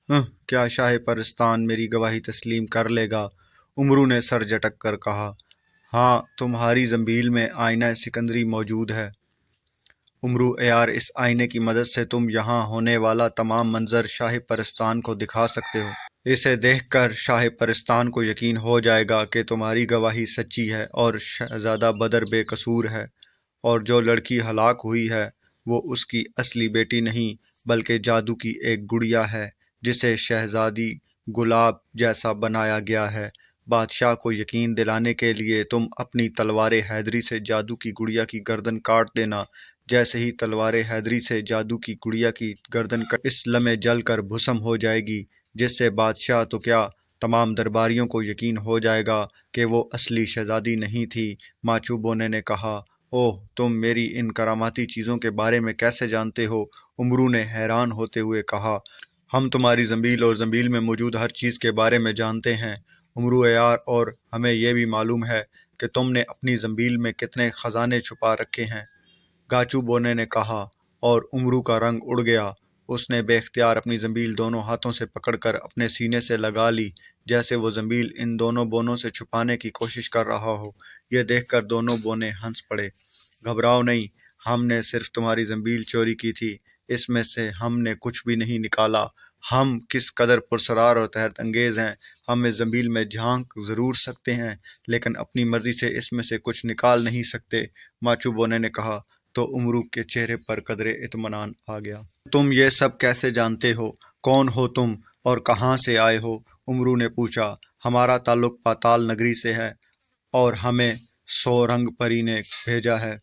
کیا شاہ پرستان میری گواہی تسلیم کر لے گا؟ امرو نے سر جھٹک کر کہا، ہاں، تمہاری زنبیل میں آئینہ سکندری موجود ہے امرو عیار۔ اس آئینے کی مدد سے تم یہاں ہونے والا تمام منظر شاہ پرستان کو دکھا سکتے ہو۔ اسے دیکھ کر شاہ پرستان کو یقین ہو جائے گا کہ تمہاری گواہی سچی ہے اور شہزادہ بدر بے قصور ہے، اور جو لڑکی ہلاک ہوئی ہے وہ اس کی اصلی بیٹی نہیں بلکہ جادو کی ایک گڑیا ہے جسے شہزادی گلاب جیسا بنایا گیا ہے۔ بادشاہ کو یقین دلانے کے لیے تم اپنی تلوار حیدری سے جادو کی گڑیا کی گردن کاٹ دینا۔ جیسے ہی تلوار حیدری سے جادو کی گڑیا کی گردن اس لمحے جل کر بھسم ہو جائے گی، جس سے بادشاہ تو کیا تمام درباریوں کو یقین ہو جائے گا کہ وہ اصلی شہزادی نہیں تھی۔ ماچو بونے نے کہا، اوہ، تم میری ان کراماتی چیزوں کے بارے میں کیسے جانتے ہو؟ امرو نے حیران ہوتے ہوئے کہا، ہم تمہاری زنبیل اور زنبیل میں موجود ہر چیز کے بارے میں جانتے ہیں امرو عیار، اور ہمیں یہ بھی معلوم ہے کہ تم نے اپنی زنبیل میں کتنے خزانے چھپا رکھے ہیں، گاچو بونے نے کہا، اور امرو کا رنگ اڑ گیا۔ اس نے بے اختیار اپنی زنبیل دونوں ہاتھوں سے پکڑ کر اپنے سینے سے لگا لی، جیسے وہ زنبیل ان دونوں بونوں سے چھپانے کی کوشش کر رہا ہو۔ یہ دیکھ کر دونوں بونے ہنس پڑے۔ گھبراؤ نہیں، ہم نے صرف تمہاری زنبیل چوری کی تھی، اس میں سے ہم نے کچھ بھی نہیں نکالا۔ ہم کس قدر پرسرار اور تحت انگیز ہیں، ہم اس زنبیل میں جھانک ضرور سکتے ہیں لیکن اپنی مرضی سے اس میں سے کچھ نکال نہیں سکتے، ماچو بونے نے کہا۔ تو امرو کے چہرے پر قدرے اطمینان آ گیا۔ تم یہ سب کیسے جانتے ہو؟ کون ہو تم اور کہاں سے آئے ہو؟ امرو نے پوچھا۔ ہمارا تعلق پاتال نگری سے ہے اور ہمیں سورنگ پری نے بھیجا ہے،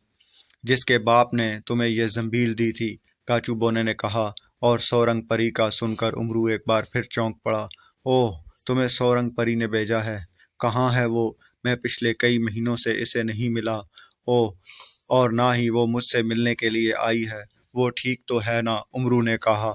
جس کے باپ نے تمہیں یہ زنبیل دی تھی، گاچو بونے نے کہا۔ اور سورنگ پری کا سن کر امرو ایک بار پھر چونک پڑا۔ اوہ، تمہیں سورنگ پری نے بھیجا ہے؟ کہاں ہے وہ؟ میں پچھلے کئی مہینوں سے اسے نہیں ملا۔ اوہ، اور نہ ہی وہ مجھ سے ملنے کے لیے آئی ہے۔ وہ ٹھیک تو ہے نا؟ امرو نے کہا۔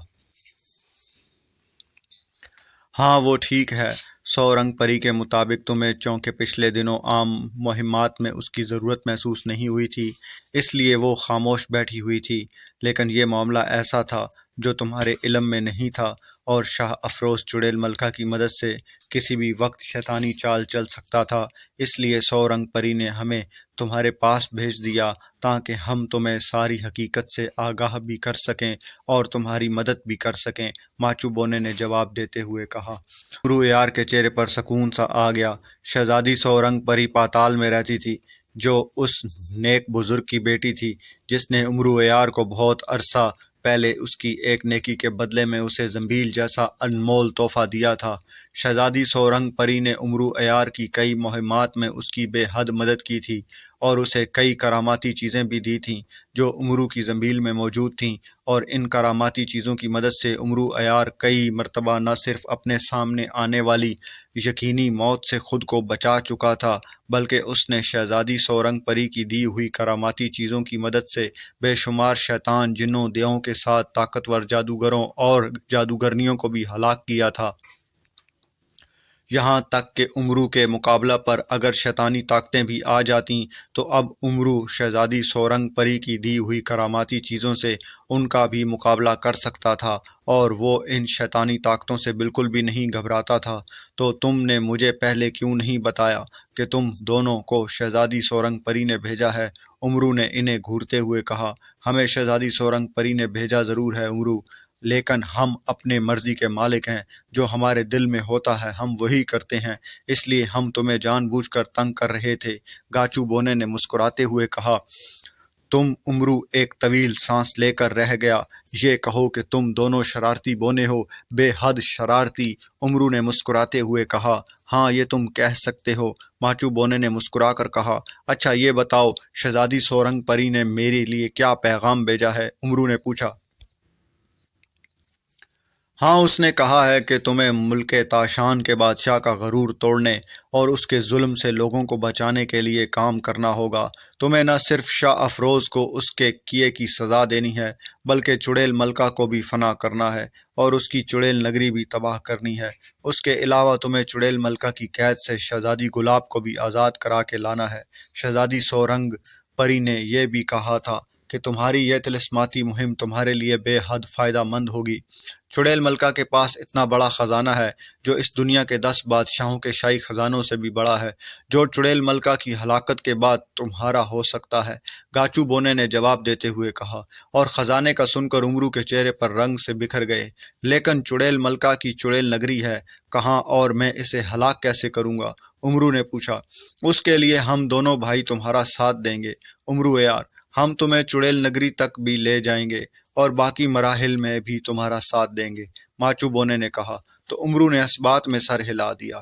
ہاں، وہ ٹھیک ہے۔ سورنگ پری کے مطابق تمہیں چونکہ پچھلے دنوں عام مہمات میں اس کی ضرورت محسوس نہیں ہوئی تھی، اس لیے وہ خاموش بیٹھی ہوئی تھی، لیکن یہ معاملہ ایسا تھا جو تمہارے علم میں نہیں تھا، اور شاہ افروز چڑیل ملکہ کی مدد سے کسی بھی وقت شیطانی چال چل سکتا تھا۔ اس لیے سورنگ پری نے ہمیں تمہارے پاس بھیج دیا تاکہ ہم تمہیں ساری حقیقت سے آگاہ بھی کر سکیں اور تمہاری مدد بھی کر سکیں، ماچو بونے نے جواب دیتے ہوئے کہا۔ امرو عیار کے چہرے پر سکون سا آ گیا۔ شہزادی سورنگ پری پاتال میں رہتی تھی، جو اس نیک بزرگ کی بیٹی تھی جس نے امرو عیار کو بہت عرصہ پہلے اس کی ایک نیکی کے بدلے میں اسے زنبیل جیسا انمول تحفہ دیا تھا۔ شہزادی سورنگ پری نے امرو عیار کی کئی مہمات میں اس کی بے حد مدد کی تھی اور اسے کئی کراماتی چیزیں بھی دی تھیں جو امرو کی زنبیل میں موجود تھیں، اور ان کراماتی چیزوں کی مدد سے امرو عیار کئی مرتبہ نہ صرف اپنے سامنے آنے والی یقینی موت سے خود کو بچا چکا تھا بلکہ اس نے شہزادی سورنگ پری کی دی ہوئی کراماتی چیزوں کی مدد سے بے شمار شیطان، جنوں، دیووں کے ساتھ طاقتور جادوگروں اور جادوگرنیوں کو بھی ہلاک کیا تھا۔ یہاں تک کہ امرو کے مقابلہ پر اگر شیطانی طاقتیں بھی آ جاتیں تو اب امرو شہزادی سورنگ پری کی دی ہوئی کراماتی چیزوں سے ان کا بھی مقابلہ کر سکتا تھا، اور وہ ان شیطانی طاقتوں سے بالکل بھی نہیں گھبراتا تھا۔ تو تم نے مجھے پہلے کیوں نہیں بتایا کہ تم دونوں کو شہزادی سورنگ پری نے بھیجا ہے؟ امرو نے انہیں گھورتے ہوئے کہا۔ ہمیں شہزادی سورنگ پری نے بھیجا ضرور ہے امرو، لیکن ہم اپنے مرضی کے مالک ہیں، جو ہمارے دل میں ہوتا ہے ہم وہی کرتے ہیں، اس لیے ہم تمہیں جان بوجھ کر تنگ کر رہے تھے، گاچو بونے نے مسکراتے ہوئے کہا۔ تم امرو ایک طویل سانس لے کر رہ گیا۔ یہ کہو کہ تم دونوں شرارتی بونے ہو، بے حد شرارتی، امرو نے مسکراتے ہوئے کہا۔ ہاں، یہ تم کہہ سکتے ہو، ماچو بونے نے مسکرا کر کہا۔ اچھا، یہ بتاؤ، شہزادی سورنگ پری نے میرے لیے کیا پیغام بھیجا ہے؟ امرو نے پوچھا۔ ہاں، اس نے کہا ہے کہ تمہیں ملک تاشان کے بادشاہ کا غرور توڑنے اور اس کے ظلم سے لوگوں کو بچانے کے لیے کام کرنا ہوگا۔ تمہیں نہ صرف شاہ افروز کو اس کے کیے کی سزا دینی ہے بلکہ چڑیل ملکہ کو بھی فنا کرنا ہے اور اس کی چڑیل نگری بھی تباہ کرنی ہے۔ اس کے علاوہ تمہیں چڑیل ملکہ کی قید سے شہزادی گلاب کو بھی آزاد کرا کے لانا ہے۔ شہزادی سورنگ پری نے یہ بھی کہا تھا کہ تمہاری یہ طلسماتی مہم تمہارے لیے بے حد فائدہ مند ہوگی۔ چڑیل ملکہ کے پاس اتنا بڑا خزانہ ہے جو اس دنیا کے 10 بادشاہوں کے شاہی خزانوں سے بھی بڑا ہے، جو چڑیل ملکہ کی ہلاکت کے بعد تمہارا ہو سکتا ہے، گاچو بونے نے جواب دیتے ہوئے کہا، اور خزانے کا سن کر امرو کے چہرے پر رنگ سے بکھر گئے۔ لیکن چڑیل ملکہ کی چڑیل نگری ہے کہاں اور میں اسے ہلاک کیسے کروں گا؟ امرو نے پوچھا۔ اس کے لیے ہم دونوں بھائی تمہارا ساتھ دیں گے امرو یار، ہم تمہیں چڑیل نگری تک بھی لے جائیں گے اور باقی مراحل میں بھی تمہارا ساتھ دیں گے، ماچو بونے نے کہا۔ تو امرو نے اس بات میں سر ہلا دیا۔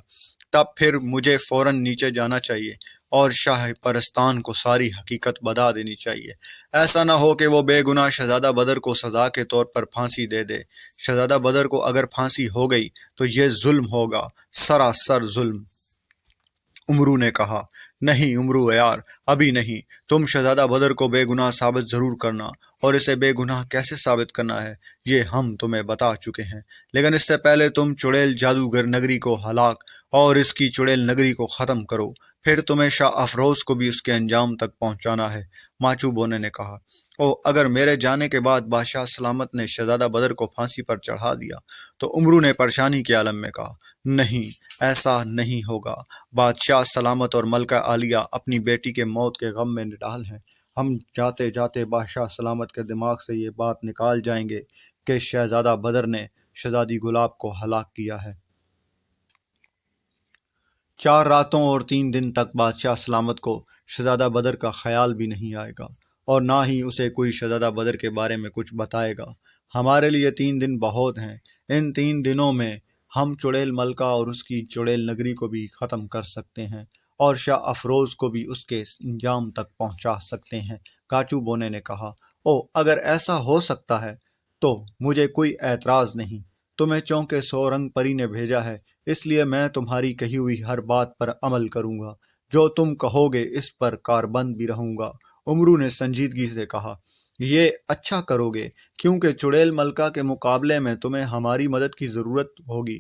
تب پھر مجھے فوراً نیچے جانا چاہیے اور شاہ پرستان کو ساری حقیقت بتا دینی چاہیے۔ ایسا نہ ہو کہ وہ بے گناہ شہزادہ بدر کو سزا کے طور پر پھانسی دے دے۔ شہزادہ بدر کو اگر پھانسی ہو گئی تو یہ ظلم ہوگا، سراسر ظلم۔ امرو نے کہا، نہیں امرو یار، ابھی نہیں، تم شہزادہ بدر کو بے گناہ ثابت ضرور کرنا، اور اسے بے گناہ کیسے ثابت کرنا ہے یہ ہم تمہیں بتا چکے ہیں، لیکن اس سے پہلے تم چڑیل جادوگر نگری کو ہلاک اور اس کی چڑیل نگری کو ختم کرو، پھر تمہیں شاہ افروز کو بھی اس کے انجام تک پہنچانا ہے، ماچو بونے نے کہا۔ او اگر میرے جانے کے بعد بادشاہ سلامت نے شہزادہ بدر کو پھانسی پر چڑھا دیا، تو امرو نے پریشانی کے عالم میں کہا، نہیں ایسا نہیں ہوگا، بادشاہ سلامت اور ملکہ عالیہ اپنی بیٹی کے موت کے غم میں نڈال ہیں، ہم جاتے جاتے بادشاہ سلامت کے دماغ سے یہ بات نکال جائیں گے کہ شہزادہ بدر نے شہزادی گلاب کو ہلاک کیا ہے۔ 4 راتوں اور 3 دن تک بادشاہ سلامت کو شہزادہ بدر کا خیال بھی نہیں آئے گا، اور نہ ہی اسے کوئی شہزادہ بدر کے بارے میں کچھ بتائے گا۔ ہمارے لیے 3 دن بہت ہیں، ان 3 دنوں میں ہم چڑیل ملکہ اور اس کی چڑیل نگری کو بھی ختم کر سکتے ہیں، اور شاہ افروز کو بھی اس کے انجام تک پہنچا سکتے ہیں، گاچو بونے نے کہا۔ او اگر ایسا ہو سکتا ہے تو مجھے کوئی اعتراض نہیں، تمہیں چونکہ سورنگ پری نے بھیجا ہے، اس لیے میں تمہاری کہی ہوئی ہر بات پر عمل کروں گا، جو تم کہو گے اس پر کاربند بھی رہوں گا، امرو نے سنجیدگی سے کہا۔ یہ اچھا کرو گے، کیونکہ چڑیل ملکہ کے مقابلے میں تمہیں ہماری مدد کی ضرورت ہوگی۔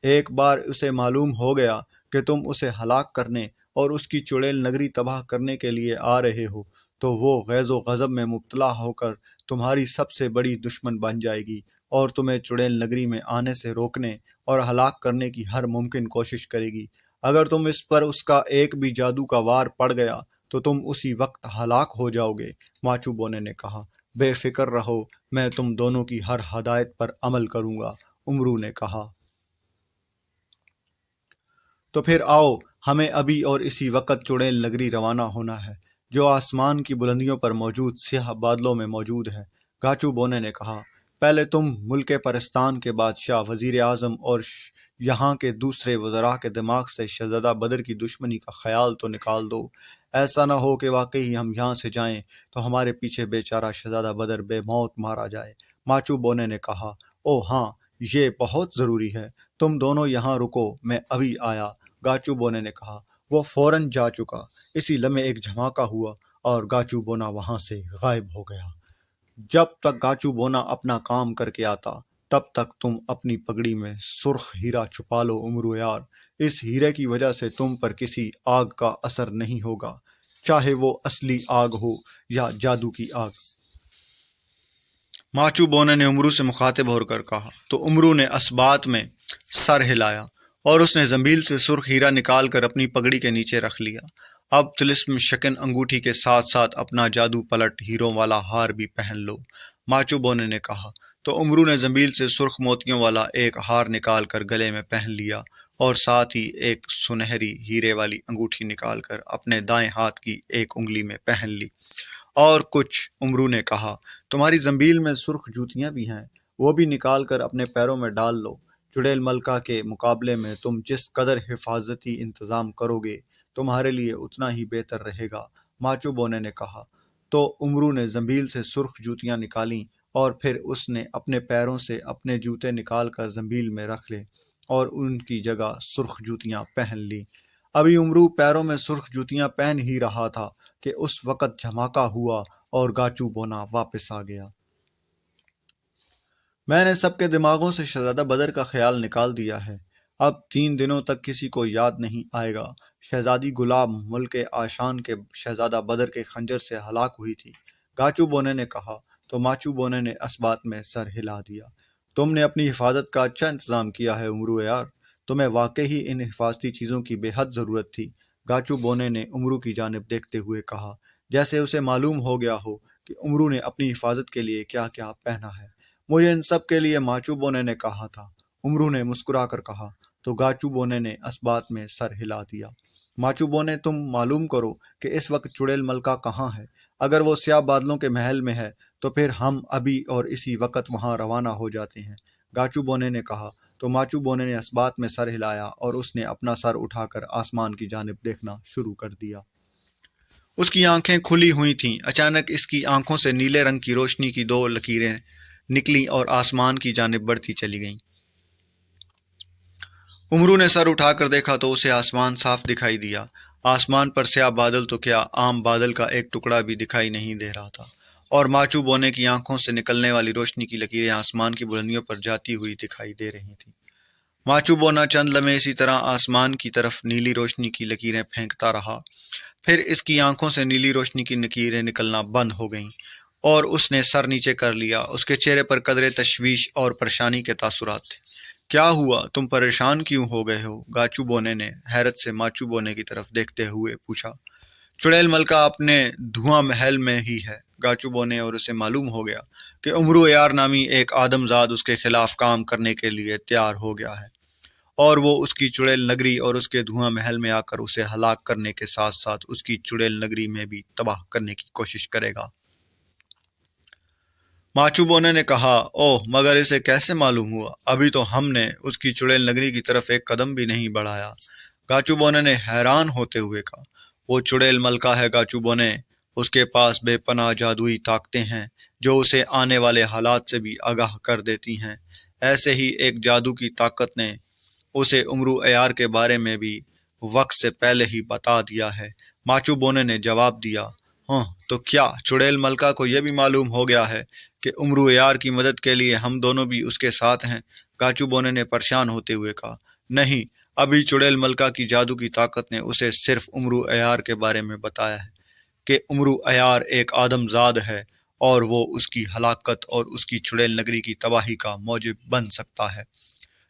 ایک بار اسے معلوم ہو گیا کہ تم اسے ہلاک کرنے اور اس کی چڑیل نگری تباہ کرنے کے لیے آ رہے ہو، تو وہ غیظ و غضب میں مبتلا ہو کر تمہاری سب سے بڑی دشمن بن جائے گی، اور تمہیں چڑیل نگری میں آنے سے روکنے اور ہلاک کرنے کی ہر ممکن کوشش کرے گی۔ اگر تم اس پر اس کا ایک بھی جادو کا وار پڑ گیا تو تم اسی وقت ہلاک ہو جاؤ گے، ماچو بونے نے کہا۔ بے فکر رہو، میں تم دونوں کی ہر ہدایت پر عمل کروں گا، امرو نے کہا۔ تو پھر آؤ، ہمیں ابھی اور اسی وقت چڑیل نگری روانہ ہونا ہے، جو آسمان کی بلندیوں پر موجود سیاہ بادلوں میں موجود ہے، گاچو بونے نے کہا۔ پہلے تم ملک پرستان کے بادشاہ، وزیر اعظم اور یہاں کے دوسرے وزراء کے دماغ سے شہزادہ بدر کی دشمنی کا خیال تو نکال دو۔ ایسا نہ ہو کہ واقعی ہم یہاں سے جائیں تو ہمارے پیچھے بیچارہ شہزادہ بدر بے موت مارا جائے، ماچو بونے نے کہا۔ او ہاں، یہ بہت ضروری ہے، تم دونوں یہاں رکو، میں ابھی آیا، گاچو بونے نے کہا۔ وہ فوراً جا چکا۔ اسی لمحے ایک دھماکہ ہوا اور گاچو بونا وہاں سے غائب ہو گیا۔ جب تک گاچو بونا اپنا کام کر کے آتا، تب تک تم اپنی پگڑی میں سرخ ہیرا چھپا لو امرو یار، اس ہیرے کی وجہ سے تم پر کسی آگ کا اثر نہیں ہوگا، چاہے وہ اصلی آگ ہو یا جادو کی آگ۔ ماچو بونے نے امرو سے مخاطب ہو کر کہا، تو امرو نے اس بات میں سر ہلایا اور اس نے زنبیل سے سرخ ہیرا نکال کر اپنی پگڑی کے نیچے رکھ لیا۔ اب طلسم شکن انگوٹھی کے ساتھ ساتھ اپنا جادو پلٹ ہیروں والا ہار بھی پہن لو، ماچو بونے نے کہا۔ تو امرو نے زنبیل سے سرخ موتیوں والا ایک ہار نکال کر گلے میں پہن لیا اور ساتھ ہی ایک سنہری ہیرے والی انگوٹھی نکال کر اپنے دائیں ہاتھ کی ایک انگلی میں پہن لی۔ اور کچھ، امرو نے کہا، تمہاری زنبیل میں سرخ جوتیاں بھی ہیں، وہ بھی نکال کر اپنے پیروں میں ڈال لو، چڑیل ملکہ کے مقابلے میں تم جس قدر حفاظتی انتظام کرو گے تمہارے لیے اتنا ہی بہتر رہے گا، ماچو بونے نے کہا۔ تو امرو نے زنبیل سے سرخ جوتیاں نکالیں اور پھر اس نے اپنے پیروں سے اپنے جوتے نکال کر زنبیل میں رکھ لے اور ان کی جگہ سرخ جوتیاں پہن لی۔ ابھی امرو پیروں میں سرخ جوتیاں پہن ہی رہا تھا کہ اس وقت دھماکہ ہوا اور گاچو بونا واپس آ گیا۔ میں نے سب کے دماغوں سے شہزادہ بدر کا خیال نکال دیا ہے، اب 3 دنوں تک کسی کو یاد نہیں آئے گا۔ شہزادی گلاب ملک آشان کے شہزادہ بدر کے خنجر سے ہلاک ہوئی تھی، گاچو بونے نے کہا تو ماچو بونے نے اسبات میں سر ہلا دیا۔ تم نے اپنی حفاظت کا اچھا انتظام کیا ہے امرو یار، تمہیں واقعی ان حفاظتی چیزوں کی بے حد ضرورت تھی۔ گاچو بونے نے امرو کی جانب دیکھتے ہوئے کہا، جیسے اسے معلوم ہو گیا ہو کہ امرو نے اپنی حفاظت کے لیے کیا کیا پہنا ہے۔ مجھے ان سب کے لیے ماچو بونے نے کہا تھا، امرو نے مسکرا کر کہا، تو گاچو بونے نے اسبات میں سر ہلا دیا۔ ماچو بونے تم معلوم کرو کہ اس وقت چڑیل ملکہ کہاں ہے۔ اگر وہ سیاہ بادلوں کے محل میں ہے تو پھر ہم ابھی اور اسی وقت وہاں روانہ ہو جاتے ہیں۔ گاچو بونے نے کہا تو ماچو بونے نے اسبات میں سر ہلایا اور اس نے اپنا سر اٹھا کر آسمان کی جانب دیکھنا شروع کر دیا۔ اس کی آنکھیں کھلی ہوئی تھیں۔ اچانک اس کی آنکھوں سے نیلے رنگ کی روشنی کی 2 لکیریں نکلیں اور آسمان کی جانب بڑھتی چلی گئیں۔ امرو نے سر اٹھا کر دیکھا تو اسے آسمان صاف دکھائی دیا۔ آسمان پر سیاہ بادل تو کیا، عام بادل کا ایک ٹکڑا بھی دکھائی نہیں دے رہا تھا، اور ماچو بونے کی آنکھوں سے نکلنے والی روشنی کی لکیریں آسمان کی بلندیوں پر جاتی ہوئی دکھائی دے رہی تھیں۔ ماچو بونا چند لمحے اسی طرح آسمان کی طرف نیلی روشنی کی لکیریں پھینکتا رہا، پھر اس کی آنکھوں سے نیلی روشنی کی لکیریں نکلنا بند ہو گئیں اور اس نے سر نیچے کر لیا۔ اس کے چہرے پر قدرے تشویش اور پریشانی کے تاثرات تھے۔ کیا ہوا، تم پریشان کیوں ہو گئے ہو؟ گاچو بونے نے حیرت سے ماچو بونے کی طرف دیکھتے ہوئے پوچھا۔ چڑیل ملکہ اپنے دھواں محل میں ہی ہے، گاچو بونے، اور اسے معلوم ہو گیا کہ امرو یار نامی ایک آدم زاد اس کے خلاف کام کرنے کے لیے تیار ہو گیا ہے، اور وہ اس کی چڑیل نگری اور اس کے دھواں محل میں آ کر اسے ہلاک کرنے کے ساتھ ساتھ اس کی چڑیل نگری میں بھی تباہ کرنے کی کوشش کرے گا۔ ماچو بونے نے کہا، اوہ، مگر اسے کیسے معلوم ہوا؟ ابھی تو ہم نے اس کی چڑیل نگری کی طرف ایک قدم بھی نہیں بڑھایا۔ گاچو بونے نے حیران ہوتے ہوئے کہا، وہ چڑیل ملکہ ہے گاچو بونے، اس کے پاس بے پناہ جادوئی طاقتیں ہیں جو اسے آنے والے حالات سے بھی آگاہ کر دیتی ہیں۔ ایسے ہی ایک جادو کی طاقت نے اسے امرو ایار کے بارے میں بھی وقت سے پہلے ہی بتا دیا ہے۔ ماچو بونے نے جواب دیا، ہاں، تو کیا چڑیل ملکہ کو یہ بھی معلوم ہو گیا ہے کہ امرو ایار کی مدد کے لیے ہم دونوں بھی اس کے ساتھ ہیں؟ گاچو بونے نے پریشان ہوتے ہوئے کہا، نہیں، ابھی چڑیل ملکہ کی جادو کی طاقت نے اسے صرف امرو ایار کے بارے میں بتایا ہے کہ امرو ایار ایک آدم زاد ہے اور وہ اس کی ہلاکت اور اس کی چڑیل نگری کی تباہی کا موجب بن سکتا ہے۔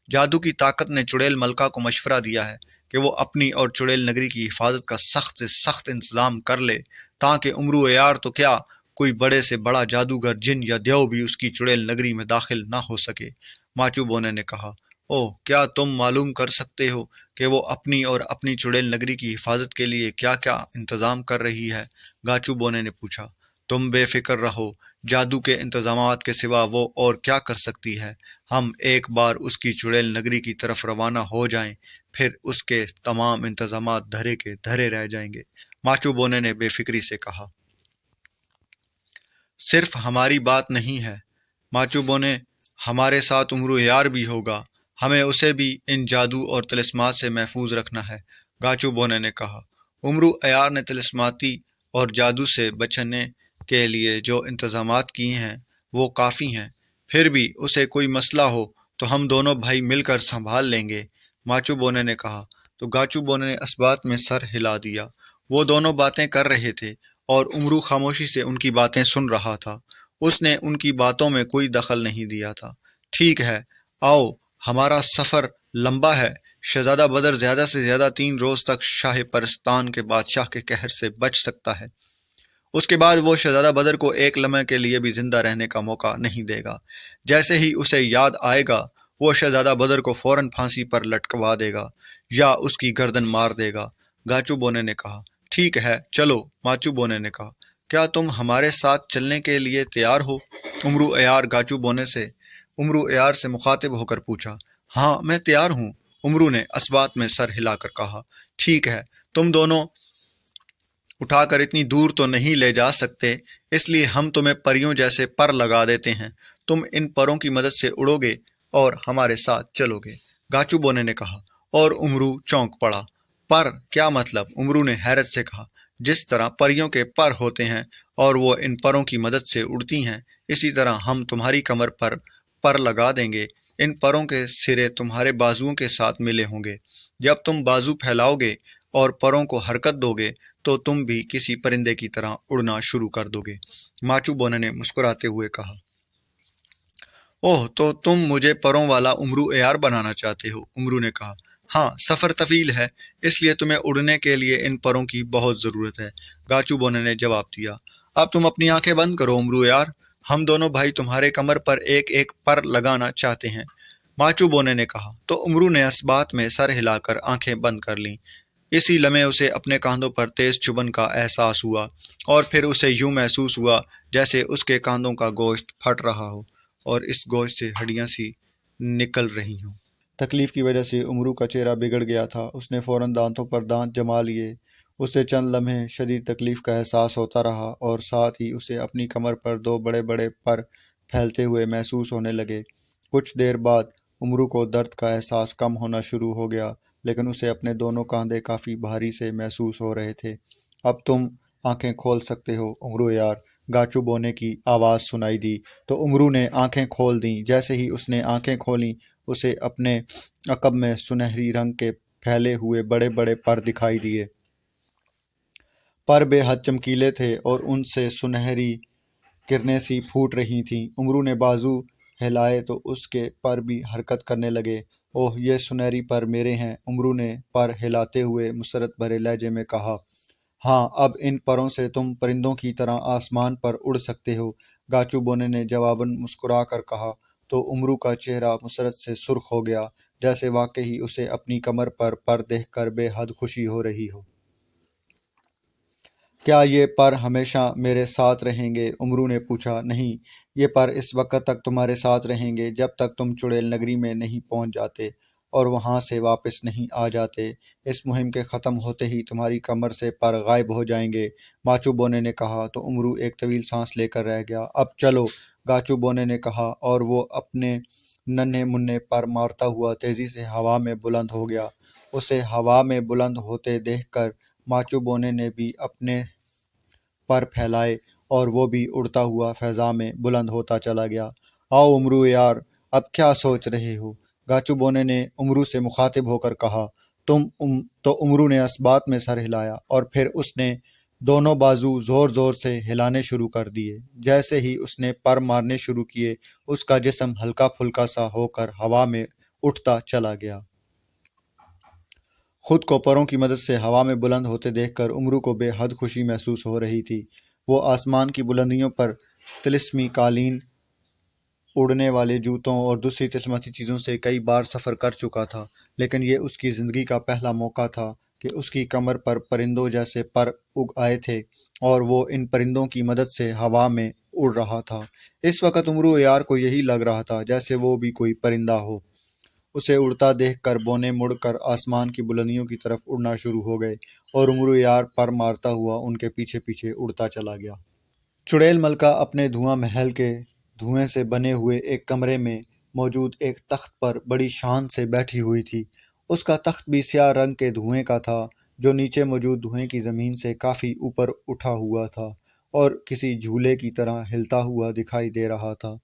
جادو کی طاقت نے چڑیل ملکہ کو مشورہ دیا ہے کہ وہ اپنی اور چڑیل نگری کی حفاظت کا سخت سے سخت انتظام کر لے، تاکہ امرو ایار تو کیا، کوئی بڑے سے بڑا جادوگر جن یا دیو بھی اس کی چڑیل نگری میں داخل نہ ہو سکے۔ ماچو بونے نے کہا، اوہ، کیا تم معلوم کر سکتے ہو کہ وہ اپنی اور اپنی چڑیل نگری کی حفاظت کے لیے کیا کیا انتظام کر رہی ہے؟ گاچو بونے نے پوچھا۔ تم بے فکر رہو، جادو کے انتظامات کے سوا وہ اور کیا کر سکتی ہے؟ ہم ایک بار اس کی چڑیل نگری کی طرف روانہ ہو جائیں، پھر اس کے تمام انتظامات دھرے کے دھرے رہ جائیں گے۔ ماچو بونے نے بے فکری سے کہا۔ صرف ہماری بات نہیں ہے ماچو بونے، ہمارے ساتھ امرو یار بھی ہوگا، ہمیں اسے بھی ان جادو اور طلسمات سے محفوظ رکھنا ہے، گاچو بونے نے کہا۔ امرو ایار نے طلسماتی اور جادو سے بچنے کے لیے جو انتظامات کیے ہیں وہ کافی ہیں، پھر بھی اسے کوئی مسئلہ ہو تو ہم دونوں بھائی مل کر سنبھال لیں گے، ماچو بونے نے کہا۔ تو گاچو بونے نے اسبات میں سر ہلا دیا۔ وہ دونوں باتیں کر رہے تھے اور امرو خاموشی سے ان کی باتیں سن رہا تھا۔ اس نے ان کی باتوں میں کوئی دخل نہیں دیا تھا۔ ٹھیک ہے، آؤ، ہمارا سفر لمبا ہے۔ شہزادہ بدر زیادہ سے زیادہ 3 روز تک شاہ پرستان کے بادشاہ کے قہر سے بچ سکتا ہے۔ اس کے بعد وہ شہزادہ بدر کو ایک لمحے کے لیے بھی زندہ رہنے کا موقع نہیں دے گا۔ جیسے ہی اسے یاد آئے گا، وہ شہزادہ بدر کو فوراً پھانسی پر لٹکوا دے گا یا اس کی گردن مار دے گا، گاچو بونے نے کہا۔ ٹھیک ہے، چلو، ماچو بونے نے کہا۔ کیا تم ہمارے ساتھ چلنے کے لیے تیار ہو؟ امرو ایار گاچو بونے سے امرو ایار سے مخاطب ہو کر پوچھا۔ ہاں، میں تیار ہوں، امرو نے اسبات میں سر ہلا کر کہا۔ ٹھیک ہے، تم دونوں اٹھا کر اتنی دور تو نہیں لے جا سکتے، اس لیے ہم تمہیں پریوں جیسے پر لگا دیتے ہیں، تم ان پروں کی مدد سے اڑو گے اور ہمارے ساتھ چلو گے، گاچو بونے نے کہا، اور امرو چونک پڑا۔ پر کیا مطلب؟ امرو نے حیرت سے کہا۔ جس طرح پریوں کے پر ہوتے ہیں اور وہ ان پروں کی مدد سے اڑتی ہیں، اسی طرح ہم تمہاری کمر پر لگا دیں گے، ان پروں کے سرے تمہارے بازوؤں کے ساتھ ملے ہوں گے، جب تم بازو پھیلاؤ گے اور پروں کو حرکت دو گے تو تم بھی کسی پرندے کی طرح اڑنا شروع کر دو گے۔ ماچو بونے نے مسکراتے ہوئے کہا، اوہ، تو تم مجھے پروں والا امرو ایار بنانا چاہتے ہو؟ امرو نے کہا، ہاں، سفر طویل ہے، اس لیے تمہیں اڑنے کے لیے ان پروں کی بہت ضرورت ہے۔ گاچو بونے نے جواب دیا، اب تم اپنی آنکھیں بند کرو امرو ایار، ہم دونوں بھائی تمہارے کمر پر ایک ایک پر لگانا چاہتے ہیں۔ ماچو بونے نے کہا تو امرو نے اس بات میں سر ہلا کر آنکھیں بند کر لیں۔ اسی لمحے اسے اپنے کاندھوں پر تیز چبھن کا احساس ہوا، اور پھر اسے یوں محسوس ہوا جیسے اس کے کاندھوں کا گوشت پھٹ رہا ہو اور اس گوشت سے ہڈیاں سی نکل رہی ہوں۔ تکلیف کی وجہ سے امرو کا چہرہ بگڑ گیا تھا۔ اس نے فوراً دانتوں پر دانت جما لیے۔ اسے چند لمحے شدید تکلیف کا احساس ہوتا رہا اور ساتھ ہی اسے اپنی کمر پر دو بڑے بڑے پر پھیلتے ہوئے محسوس ہونے لگے۔ کچھ دیر بعد امرو کو درد کا احساس کم ہونا شروع ہو گیا، لیکن اسے اپنے دونوں کاندھے کافی بھاری سے محسوس ہو رہے تھے۔ اب تم آنکھیں کھول سکتے ہو امرو یار، گاچو بونے کی آواز سنائی دی تو امرو نے آنکھیں کھول دیں۔ جیسے ہی اس نے آنکھیں کھولیں اسے اپنے عقب میں سنہری رنگ کے پھیلے ہوئے بڑے بڑے پر دکھائی دیے۔ پر بے حد چمکیلے تھے اور ان سے سنہری کرنیں سی پھوٹ رہی تھیں۔ امرو نے بازو ہلائے تو اس کے پر بھی حرکت کرنے لگے۔ اوہ، یہ سنہری پر میرے ہیں، امرو نے پر ہلاتے ہوئے مسرت بھرے لہجے میں کہا۔ ہاں، اب ان پروں سے تم پرندوں کی طرح آسمان پر اڑ سکتے ہو، گاچو بونے نے جواباً مسکرا کر کہا تو امرو کا چہرہ مسرت سے سرخ ہو گیا، جیسے واقعی اسے اپنی کمر پر دیکھ کر بے حد خوشی ہو رہی ہو۔ کیا یہ پر ہمیشہ میرے ساتھ رہیں گے؟ امرو نے پوچھا۔ نہیں، یہ پر اس وقت تک تمہارے ساتھ رہیں گے جب تک تم چڑیل نگری میں نہیں پہنچ جاتے اور وہاں سے واپس نہیں آ جاتے۔ اس مہم کے ختم ہوتے ہی تمہاری کمر سے پر غائب ہو جائیں گے، ماچو بونے نے کہا تو امرو ایک طویل سانس لے کر رہ گیا۔ اب چلو، گاچو بونے نے کہا اور وہ اپنے ننھے منھے پر مارتا ہوا تیزی سے ہوا میں بلند ہو گیا۔ اسے ہوا میں بلند ہوتے دیکھ کر ماچو بونے نے بھی اپنے پر پھیلائے اور وہ بھی اڑتا ہوا فضا میں بلند ہوتا چلا گیا۔ آؤ امرو یار، اب کیا سوچ رہے ہو؟ گاچو بونے نے امرو سے مخاطب ہو کر کہا۔ تو امرو نے اس بات میں سر ہلایا اور پھر اس نے دونوں بازو زور زور سے ہلانے شروع کر دیے۔ جیسے ہی اس نے پر مارنے شروع کیے اس کا جسم ہلکا پھلکا سا ہو کر ہوا میں اٹھتا چلا گیا۔ خود کو پروں کی مدد سے ہوا میں بلند ہوتے دیکھ کر امرو کو بے حد خوشی محسوس ہو رہی تھی۔ وہ آسمان کی بلندیوں پر طلسمی قالین، اڑنے والے جوتوں اور دوسری طلسماتی چیزوں سے کئی بار سفر کر چکا تھا، لیکن یہ اس کی زندگی کا پہلا موقع تھا کہ اس کی کمر پر پرندوں جیسے پر اگ آئے تھے اور وہ ان پرندوں کی مدد سے ہوا میں اڑ رہا تھا۔ اس وقت امرو یار کو یہی لگ رہا تھا جیسے وہ بھی کوئی پرندہ ہو۔ اسے اڑتا دیکھ کر بونے مڑ کر آسمان کی بلندیوں کی طرف اڑنا شروع ہو گئے اور امرو یار پر مارتا ہوا ان کے پیچھے پیچھے اڑتا چلا گیا۔ چڑیل ملکہ اپنے دھواں محل کے دھوئیں سے بنے ہوئے ایک کمرے میں موجود ایک تخت پر بڑی شان سے بیٹھی ہوئی تھی۔ اس کا تخت بھی سیاہ رنگ کے دھوئیں کا تھا جو نیچے موجود دھوئیں کی زمین سے کافی اوپر اٹھا ہوا تھا اور کسی جھولے کی طرح ہلتا ہوا دکھائی دے رہا تھا۔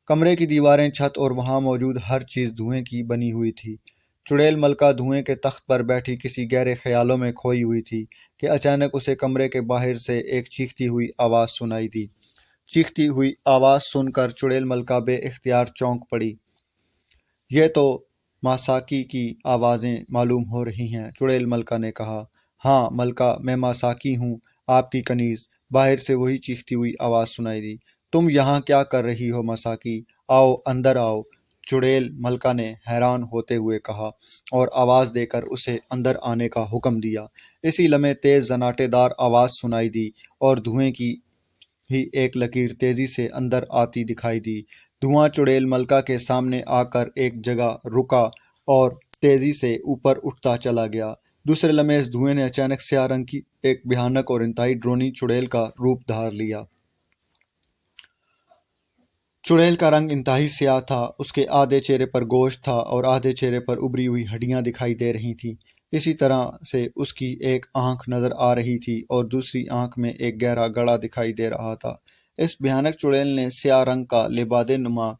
کمرے کی دیواریں، چھت اور وہاں موجود ہر چیز دھوئیں کی بنی ہوئی تھی۔ چڑیل ملکہ دھوئیں کے تخت پر بیٹھی کسی گہرے خیالوں میں کھوئی ہوئی تھی کہ اچانک اسے کمرے کے باہر سے ایک چیختی ہوئی آواز سنائی دی۔ چیختی ہوئی آواز سن کر چڑیل ملکہ بے اختیار چونک پڑی۔ یہ تو ماساکی کی آوازیں معلوم ہو رہی ہیں، چڑیل ملکہ نے کہا۔ ہاں ملکہ، میں ماساکی ہوں، آپ کی کنیز، باہر سے وہی چیختی ہوئی آواز سنائی دی۔ تم یہاں کیا کر رہی ہو ماساکی؟ آؤ اندر آؤ، چڑیل ملکہ نے حیران ہوتے ہوئے کہا اور آواز دے کر اسے اندر آنے کا حکم دیا۔ اسی لمحے تیز زناٹے دار آواز سنائی دی اور دھوئیں کی ہی ایک لکیر تیزی سے اندر آتی دکھائی دی۔ دھواں چڑیل ملکہ کے سامنے آ کر ایک جگہ رکا اور تیزی سے اوپر اٹھتا چلا گیا۔ دوسرے لمحے اس دھوئیں نے اچانک سیاہ رنگ کی ایک بھیانک اور انتہائی ڈرونی چڑیل کا روپ دھار لیا۔ چڑیل کا رنگ انتہائی سیاہ تھا، اس کے آدھے چہرے پر گوشت تھا اور آدھے چہرے پر ابری ہوئی ہڈیاں دکھائی دے رہی تھیں۔ اسی طرح سے اس کی ایک آنکھ نظر آ رہی تھی اور دوسری آنکھ میں ایک گہرا گڑھا دکھائی دے رہا تھا۔ اس بھیانک چڑیل نے سیاہ رنگ کا لبادِ نما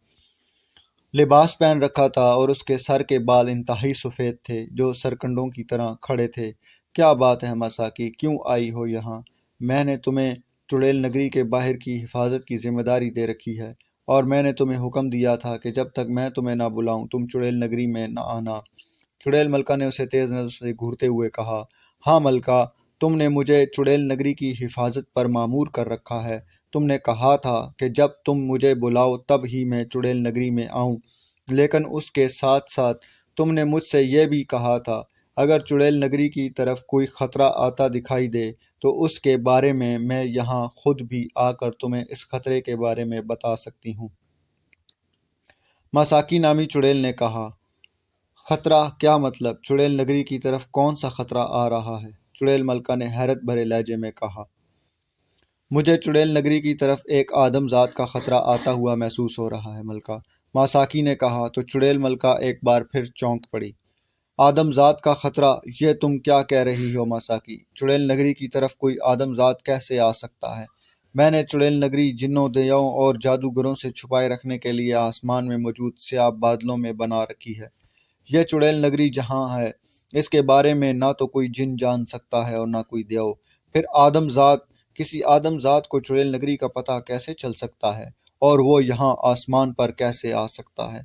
لباس پہن رکھا تھا اور اس کے سر کے بال انتہائی سفید تھے جو سرکنڈوں کی طرح کھڑے تھے۔ کیا بات ہے مساکی، کیوں آئی ہو یہاں؟ میں نے تمہیں چڑیل نگری کے باہر کی حفاظت کی ذمہ داری دے رکھی ہے، اور میں نے تمہیں حکم دیا تھا کہ جب تک میں تمہیں نہ بلاؤں تم چڑیل نگری میں نہ آنا۔ چڑیل ملکہ نے اسے تیز نظر سے گھورتے ہوئے کہا، ہاں ملکہ، تم نے مجھے چڑیل نگری کی حفاظت پر مامور کر رکھا ہے۔ تم نے کہا تھا کہ جب تم مجھے بلاؤ تب ہی میں چڑیل نگری میں آؤں، لیکن اس کے ساتھ ساتھ تم نے مجھ سے یہ بھی کہا تھا اگر چڑیل نگری کی طرف کوئی خطرہ آتا دکھائی دے تو اس کے بارے میں یہاں خود بھی آ کر تمہیں اس خطرے کے بارے میں بتا سکتی ہوں۔ مساکی نامی چڑیل نے کہا، خطرہ کیا مطلب؟ چڑیل نگری کی طرف کون سا خطرہ آ رہا ہے؟ چڑیل ملکہ نے حیرت بھرے لہجے میں کہا، مجھے چڑیل نگری کی طرف ایک آدم ذات کا خطرہ آتا ہوا محسوس ہو رہا ہے ملکہ۔ مساکی نے کہا تو چڑیل ملکہ ایک بار پھر چونک پڑی۔ آدم ذات کا خطرہ؟ یہ تم کیا کہہ رہی ہو مساکی؟ چڑیل نگری کی طرف کوئی آدم ذات کیسے آ سکتا ہے؟ میں نے چڑیل نگری جنوں دیوں اور جادوگروں سے چھپائے رکھنے کے لیے آسمان میں موجود سیاہ بادلوں میں بنا رکھی ہے۔ یہ چڑیل نگری جہاں ہے اس کے بارے میں نہ تو کوئی جن جان سکتا ہے اور نہ کوئی دیو۔ پھر کسی آدم ذات کو چڑیل نگری کا پتہ کیسے چل سکتا ہے اور وہ یہاں آسمان پر کیسے آ سکتا ہے؟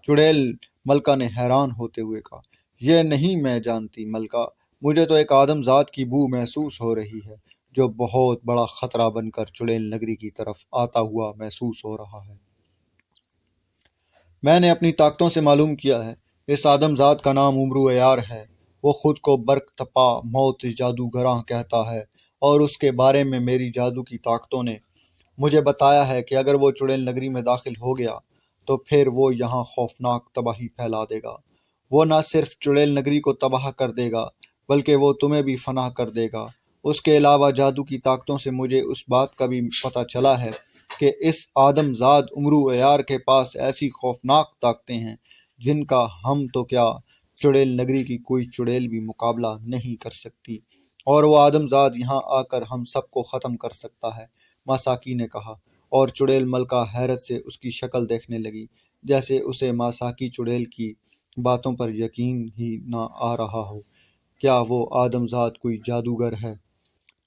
چڑیل ملکہ نے حیران ہوتے ہوئے کہا، یہ نہیں میں جانتی ملکہ، مجھے تو ایک آدم ذات کی بو محسوس ہو رہی ہے جو بہت بڑا خطرہ بن کر چڑیل نگری کی طرف آتا ہوا محسوس ہو رہا ہے۔ میں نے اپنی طاقتوں سے معلوم کیا ہے، اس آدم ذات کا نام امرو عیار ہے۔ وہ خود کو برق تپا موت جادوگراں کہتا ہے، اور اس کے بارے میں میری جادو کی طاقتوں نے مجھے بتایا ہے کہ اگر وہ چڑیل نگری میں داخل ہو گیا تو پھر وہ یہاں خوفناک تباہی پھیلا دے گا۔ وہ نہ صرف چڑیل نگری کو تباہ کر دے گا بلکہ وہ تمہیں بھی فنا کر دے گا۔ اس کے علاوہ جادو کی طاقتوں سے مجھے اس بات کا بھی پتہ چلا ہے کہ اس آدم ذات امرو عیار کے پاس ایسی خوفناک طاقتیں ہیں جن کا ہم تو کیا چڑیل نگری کی کوئی چڑیل بھی مقابلہ نہیں کر سکتی، اور وہ آدم ذات یہاں آ کر ہم سب کو ختم کر سکتا ہے، مساکی نے کہا، اور چڑیل ملکہ حیرت سے اس کی شکل دیکھنے لگی جیسے اسے مساکی چڑیل کی باتوں پر یقین ہی نہ آ رہا ہو۔ کیا وہ آدم ذات کوئی جادوگر ہے؟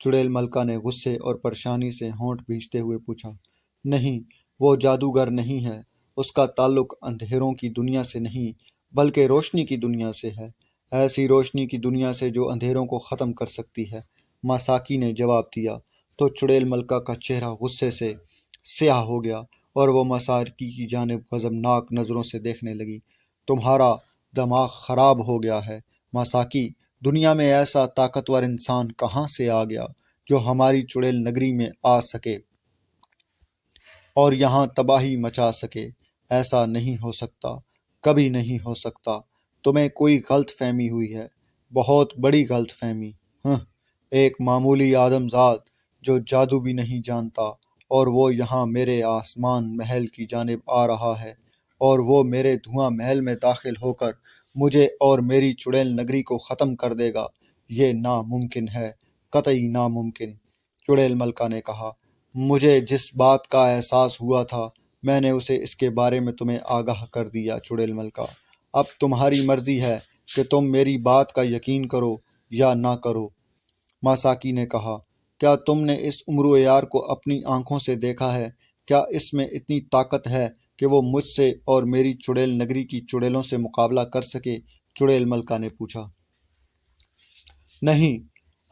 چڑیل ملکہ نے غصے اور پریشانی سے ہونٹ بھینچتے ہوئے پوچھا۔ نہیں، وہ جادوگر نہیں ہے، اس کا تعلق اندھیروں کی دنیا سے نہیں بلکہ روشنی کی دنیا سے ہے، ایسی روشنی کی دنیا سے جو اندھیروں کو ختم کر سکتی ہے، مساکی نے جواب دیا۔ تو چڑیل ملکہ کا چہرہ غصے سے سیاہ ہو گیا اور وہ مساکی کی جانب غضبناک نظروں سے دیکھنے لگی۔ تمہارا دماغ خراب ہو گیا ہے مساکی، دنیا میں ایسا طاقتور انسان کہاں سے آ گیا جو ہماری چڑیل نگری میں آ سکے اور یہاں تباہی مچا سکے؟ ایسا نہیں ہو سکتا، کبھی نہیں ہو سکتا۔ تمہیں کوئی غلط فہمی ہوئی ہے، بہت بڑی غلط فہمی۔ ایک معمولی آدم ذات جو جادو بھی نہیں جانتا اور وہ یہاں میرے آسمان محل کی جانب آ رہا ہے، اور وہ میرے دھواں محل میں داخل ہو کر مجھے اور میری چڑیل نگری کو ختم کر دے گا، یہ ناممکن ہے، قطعی ناممکن۔ چڑیل ملکہ نے کہا، مجھے جس بات کا احساس ہوا تھا میں نے اسے اس کے بارے میں تمہیں آگاہ کر دیا۔ چڑیل ملکہ، اب تمہاری مرضی ہے کہ تم میری بات کا یقین کرو یا نہ کرو۔ مساکی نے کہا، کیا تم نے اس امرو عیار کو اپنی آنکھوں سے دیکھا ہے؟ کیا اس میں اتنی طاقت ہے کہ وہ مجھ سے اور میری چڑیل نگری کی چڑیلوں سے مقابلہ کر سکے؟ چڑیل ملکہ نے پوچھا۔ نہیں،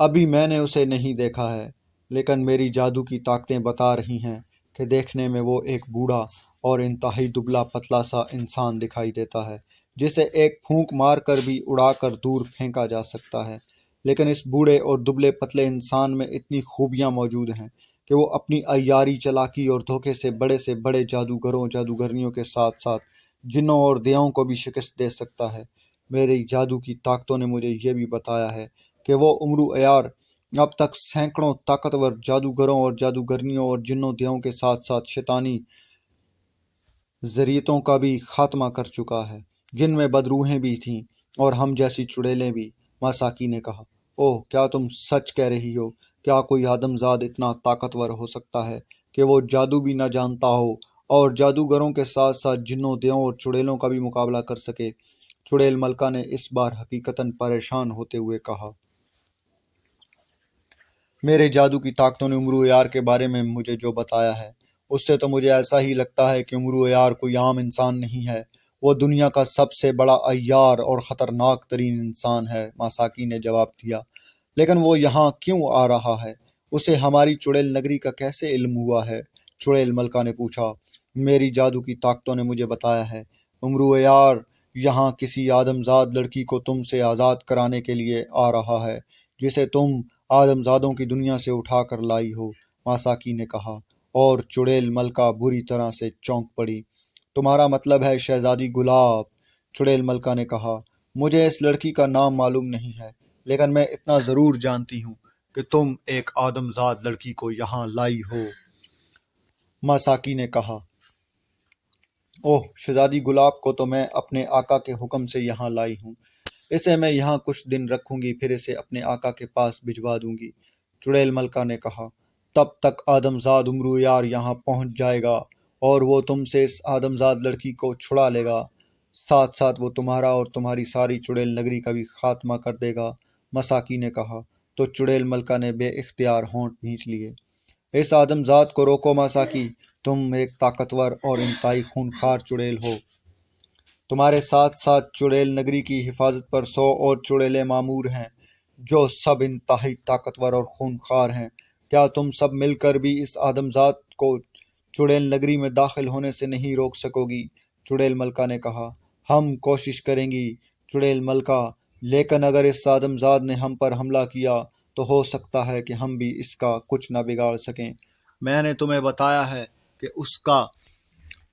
ابھی میں نے اسے نہیں دیکھا ہے، لیکن میری جادو کی طاقتیں بتا رہی ہیں کہ دیکھنے میں وہ ایک بوڑھا اور انتہائی دبلا پتلا سا انسان دکھائی دیتا ہے جسے ایک پھونک مار کر بھی اڑا کر دور پھینکا جا سکتا ہے، لیکن اس بوڑھے اور دبلے پتلے انسان میں اتنی خوبیاں موجود ہیں کہ وہ اپنی عیاری، چالاکی اور دھوکے سے بڑے جادوگروں جادوگرنیوں کے ساتھ ساتھ جنوں اور دیووں کو بھی شکست دے سکتا ہے۔ میری جادو کی طاقتوں نے مجھے یہ بھی بتایا ہے کہ وہ امرو عیار اب تک سینکڑوں طاقتور جادوگروں اور جادوگرنیوں اور جنوں دیووں کے ساتھ ساتھ شیطانی ذریتوں کا بھی خاتمہ کر چکا ہے، جن میں بدروحیں بھی تھیں اور ہم جیسی چڑیلیں بھی۔ مساکی نے کہا، اوہ، کیا تم سچ کہہ رہی ہو؟ کیا کوئی آدم ذات اتنا طاقتور ہو سکتا ہے کہ وہ جادو بھی نہ جانتا ہو اور جادوگروں کے ساتھ ساتھ جنوں دیووں اور چڑیلوں کا بھی مقابلہ کر سکے؟ چڑیل ملکہ نے اس بار حقیقتاً پریشان ہوتے ہوئے کہا۔ میرے جادو کی طاقتوں نے امرو یار کے بارے میں مجھے جو بتایا ہے اس سے تو مجھے ایسا ہی لگتا ہے کہ امرو یار کوئی عام انسان نہیں ہے، وہ دنیا کا سب سے بڑا عیار اور خطرناک ترین انسان ہے، ماساکی نے جواب دیا۔ لیکن وہ یہاں کیوں آ رہا ہے؟ اسے ہماری چڑیل نگری کا کیسے علم ہوا ہے؟ چڑیل ملکہ نے پوچھا۔ میری جادو کی طاقتوں نے مجھے بتایا ہے، امرو یار یہاں کسی آدمزاد لڑکی کو تم سے آزاد کرانے کے لیے آ رہا ہے، جسے تم آدمزادوں کی دنیا سے اٹھا کر لائی ہو، ماساکی نے کہا، اور چڑیل ملکہ بری طرح سے چونک پڑی۔ تمہارا مطلب ہے شہزادی گلاب؟ چڑیل ملکہ نے کہا۔ مجھے اس لڑکی کا نام معلوم نہیں ہے، لیکن میں اتنا ضرور جانتی ہوں کہ تم ایک آدمزاد لڑکی کو یہاں لائی ہو، ماساکی نے کہا۔ اوہ، شہزادی گلاب کو تو میں اپنے آقا کے حکم سے یہاں لائی ہوں، اسے میں یہاں کچھ دن رکھوں گی، پھر اسے اپنے آقا کے پاس بھجوا دوں گی، چڑیل ملکہ نے کہا۔ تب تک آدمزاد امرو یار یہاں پہنچ جائے گا اور وہ تم سے اس آدمزاد لڑکی کو چھڑا لے گا، ساتھ ساتھ وہ تمہارا اور تمہاری ساری چڑیل نگری کا بھی خاتمہ کر دے گا، ماساکی نے کہا۔ تو چڑیل ملکہ نے بے اختیار ہونٹ بھینچ لیے۔ اس آدمزاد کو روکو ماساکی، تم ایک طاقتور اور انتہائی خونخوار چڑیل ہو، تمہارے ساتھ ساتھ چڑیل نگری کی حفاظت پر 100 اور چڑیلیں معمور ہیں جو سب انتہائی طاقتور اور خونخوار ہیں، کیا تم سب مل کر بھی اس آدمزاد کو چڑیل نگری میں داخل ہونے سے نہیں روک سکو گی؟ چڑیل ملکہ نے کہا۔ ہم کوشش کریں گی چڑیل ملکہ، لیکن اگر اس آدمزاد نے ہم پر حملہ کیا تو ہو سکتا ہے کہ ہم بھی اس کا کچھ نہ بگاڑ سکیں۔ میں نے تمہیں بتایا ہے کہ اس کا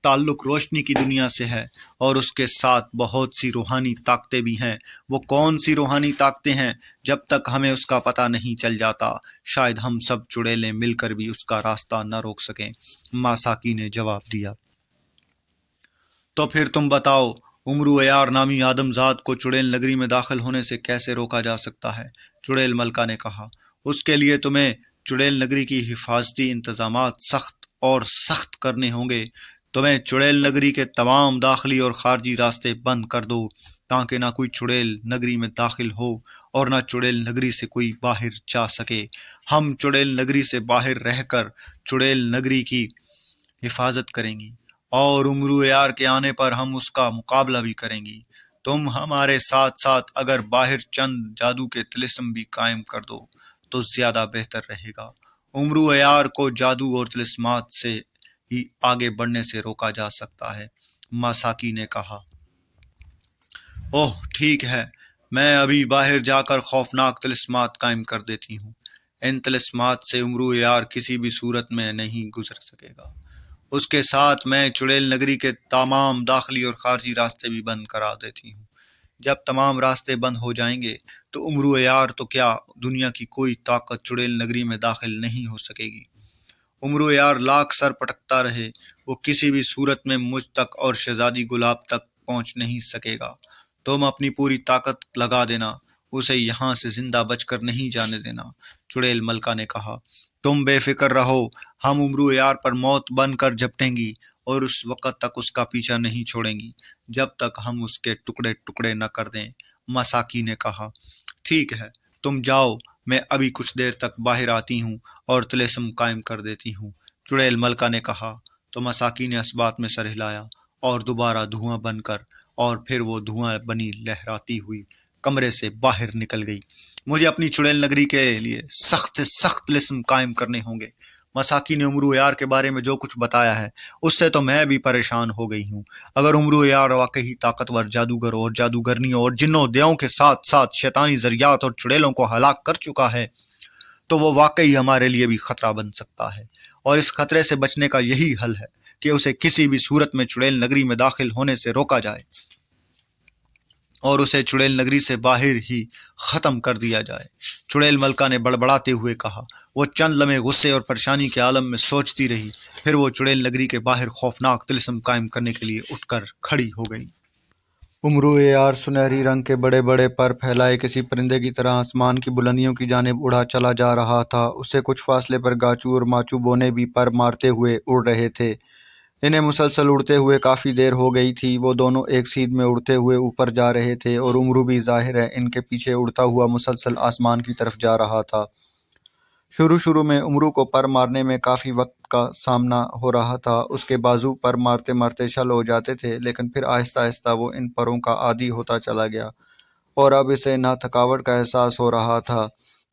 تعلق روشنی کی دنیا سے ہے اور اس کے ساتھ بہت سی روحانی طاقتیں بھی ہیں۔ وہ کون سی روحانی طاقتیں ہیں؟ جب تک ہمیں اس کا پتہ نہیں چل جاتا شاید ہم سب چڑیلیں مل کر بھی اس کا راستہ نہ روک سکیں، ماساکی نے جواب دیا۔ تو پھر تم بتاؤ، امرو یار نامی آدمزاد کو چڑیل نگری میں داخل ہونے سے کیسے روکا جا سکتا ہے؟ چڑیل ملکہ نے کہا۔ اس کے لیے تمہیں چڑیل نگری کی حفاظتی انتظامات سخت کرنے ہوں گے۔ تمہیں چڑیل نگری کے تمام داخلی اور خارجی راستے بند کر دو تاکہ نہ کوئی چڑیل نگری میں داخل ہو اور نہ چڑیل نگری سے کوئی باہر جا سکے۔ ہم چڑیل نگری سے باہر رہ کر چڑیل نگری کی حفاظت کریں گی اور امرو یار کے آنے پر ہم اس کا مقابلہ بھی کریں گی۔ تم ہمارے ساتھ ساتھ اگر باہر چند جادو کے طلسم بھی قائم کر دو تو زیادہ بہتر رہے گا۔ امرو یار کو جادو اور طلسمات سے ہی آگے بڑھنے سے روکا جا سکتا ہے، ماساکی نے کہا۔ اوہ ٹھیک ہے، میں ابھی باہر جا کر خوفناک طلسمات قائم کر دیتی ہوں۔ ان طلسمات سے امرو یار کسی بھی صورت میں نہیں گزر سکے گا۔ اس کے ساتھ میں چڑیل نگری کے تمام داخلی اور خارجی راستے بھی بند کرا دیتی ہوں۔ جب تمام راستے بند ہو جائیں گے تو امرو یار تو کیا دنیا کی کوئی طاقت چڑیل نگری میں داخل نہیں ہو سکے گی۔ امرو یار لاکھ سر پٹکتا رہے، وہ کسی بھی صورت میں مجھ تک اور شہزادی گلاب تک پہنچ نہیں سکے گا۔ تم اپنی پوری طاقت لگا دینا، اسے یہاں سے زندہ بچ کر نہیں جانے دینا، چڑیل ملکہ نے کہا۔ تم بے فکر رہو، ہم امرو یار پر موت بن کر جھپٹیں گی اور اس وقت تک اس کا پیچھا نہیں چھوڑیں گی جب تک ہم اس کے ٹکڑے ٹکڑے نہ کر دیں، ماساکی نے کہا۔ ٹھیک ہے، تم جاؤ، میں ابھی کچھ دیر تک باہر آتی ہوں اور طلسم قائم کر دیتی ہوں، چڑیل ملکہ نے کہا۔ تو ماساکی نے اس بات میں سر ہلایا اور دوبارہ دھواں بن کر اور پھر وہ دھواں بنی لہراتی ہوئی کمرے سے باہر نکل گئی۔ مجھے اپنی چڑیل نگری کے لیے سخت سے سخت طلسم قائم کرنے ہوں گے۔ ماساکی نے امرو یار کے بارے میں جو کچھ بتایا ہے اس سے تو میں بھی پریشان ہو گئی ہوں۔ اگر امرو یار واقعی طاقتور جادوگر اور جادوگرنیوں اور جنوں دیوں کے ساتھ ساتھ شیطانی ذریات اور چڑیلوں کو ہلاک کر چکا ہے تو وہ واقعی ہمارے لیے بھی خطرہ بن سکتا ہے، اور اس خطرے سے بچنے کا یہی حل ہے کہ اسے کسی بھی صورت میں چڑیل نگری میں داخل ہونے سے روکا جائے اور اسے چڑیل نگری سے باہر ہی ختم کر دیا جائے، چڑیل ملکہ نے بڑبڑاتے ہوئے کہا۔ وہ چند لمحے غصے اور پریشانی کے عالم میں سوچتی رہی، پھر وہ چڑیل نگری کے باہر خوفناک طلسم قائم کرنے کے لیے اٹھ کر کھڑی ہو گئی۔ امرو یار سنہری رنگ کے بڑے بڑے پر پھیلائے کسی پرندے کی طرح آسمان کی بلندیوں کی جانب اڑا چلا جا رہا تھا۔ اسے کچھ فاصلے پر گاچو اور ماچو بونے بھی پر مارتے ہوئے اڑ رہے تھے۔ انہیں مسلسل اڑتے ہوئے کافی دیر ہو گئی تھی۔ وہ دونوں ایک سیدھ میں اڑتے ہوئے اوپر جا رہے تھے اور امرو بھی ظاہر ہے ان کے پیچھے اڑتا ہوا مسلسل آسمان کی طرف جا رہا تھا۔ شروع میں عمرو کو پر مارنے میں کافی وقت کا سامنا ہو رہا تھا۔ اس کے بازو پر مارتے مارتے شل ہو جاتے تھے، لیکن پھر آہستہ آہستہ وہ ان پروں کا عادی ہوتا چلا گیا، اور اب اسے نہ تھکاوٹ کا احساس ہو رہا تھا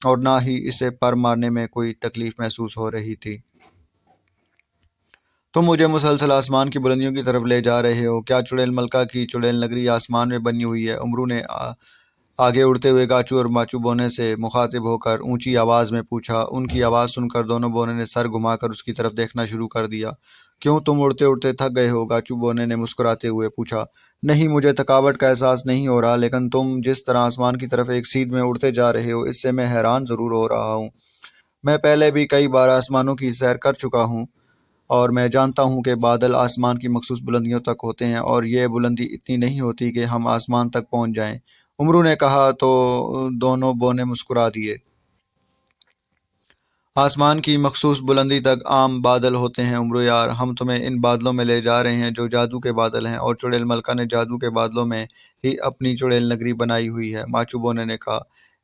اور نہ ہی اسے پر مارنے میں کوئی تکلیف محسوس ہو رہی تھی۔ تم مجھے مسلسل آسمان کی بلندیوں کی طرف لے جا رہے ہو۔ کیا چڑیل ملکہ کی چڑیل نگری آسمان میں بنی ہوئی ہے؟ عمرو نے آگے اڑتے ہوئے گاچو اور ماچو بونے سے مخاطب ہو کر اونچی آواز میں پوچھا۔ ان کی آواز سن کر دونوں بونے نے سر گھما کر اس کی طرف دیکھنا شروع کر دیا۔ کیوں، تم اڑتے اڑتے تھک گئے ہو؟ گاچو بونے نے مسکراتے ہوئے پوچھا۔ نہیں، مجھے تھکاوٹ کا احساس نہیں ہو رہا، لیکن تم جس طرح آسمان کی طرف ایک سیدھ میں اڑتے جا رہے ہو، اس سے میں حیران ضرور ہو رہا ہوں۔ میں پہلے بھی کئی بار آسمانوں کی سیر کر چکا ہوں، اور میں جانتا ہوں کہ بادل آسمان کی مخصوص بلندیوں تک ہوتے ہیں، اور یہ بلندی اتنی نہیں ہوتی کہ ہم آسمان تک پہنچ جائیں۔ عمرو نے کہا تو دونوں بونے مسکرا دیے۔ آسمان کی مخصوص بلندی تک عام بادل ہوتے ہیں عمرو یار، ہم تمہیں ان بادلوں میں لے جا رہے ہیں جو جادو کے بادل ہیں، اور چڑیل ملکہ نے جادو کے بادلوں میں ہی اپنی چڑیل نگری بنائی ہوئی ہے، ماچو بونے نے کہا۔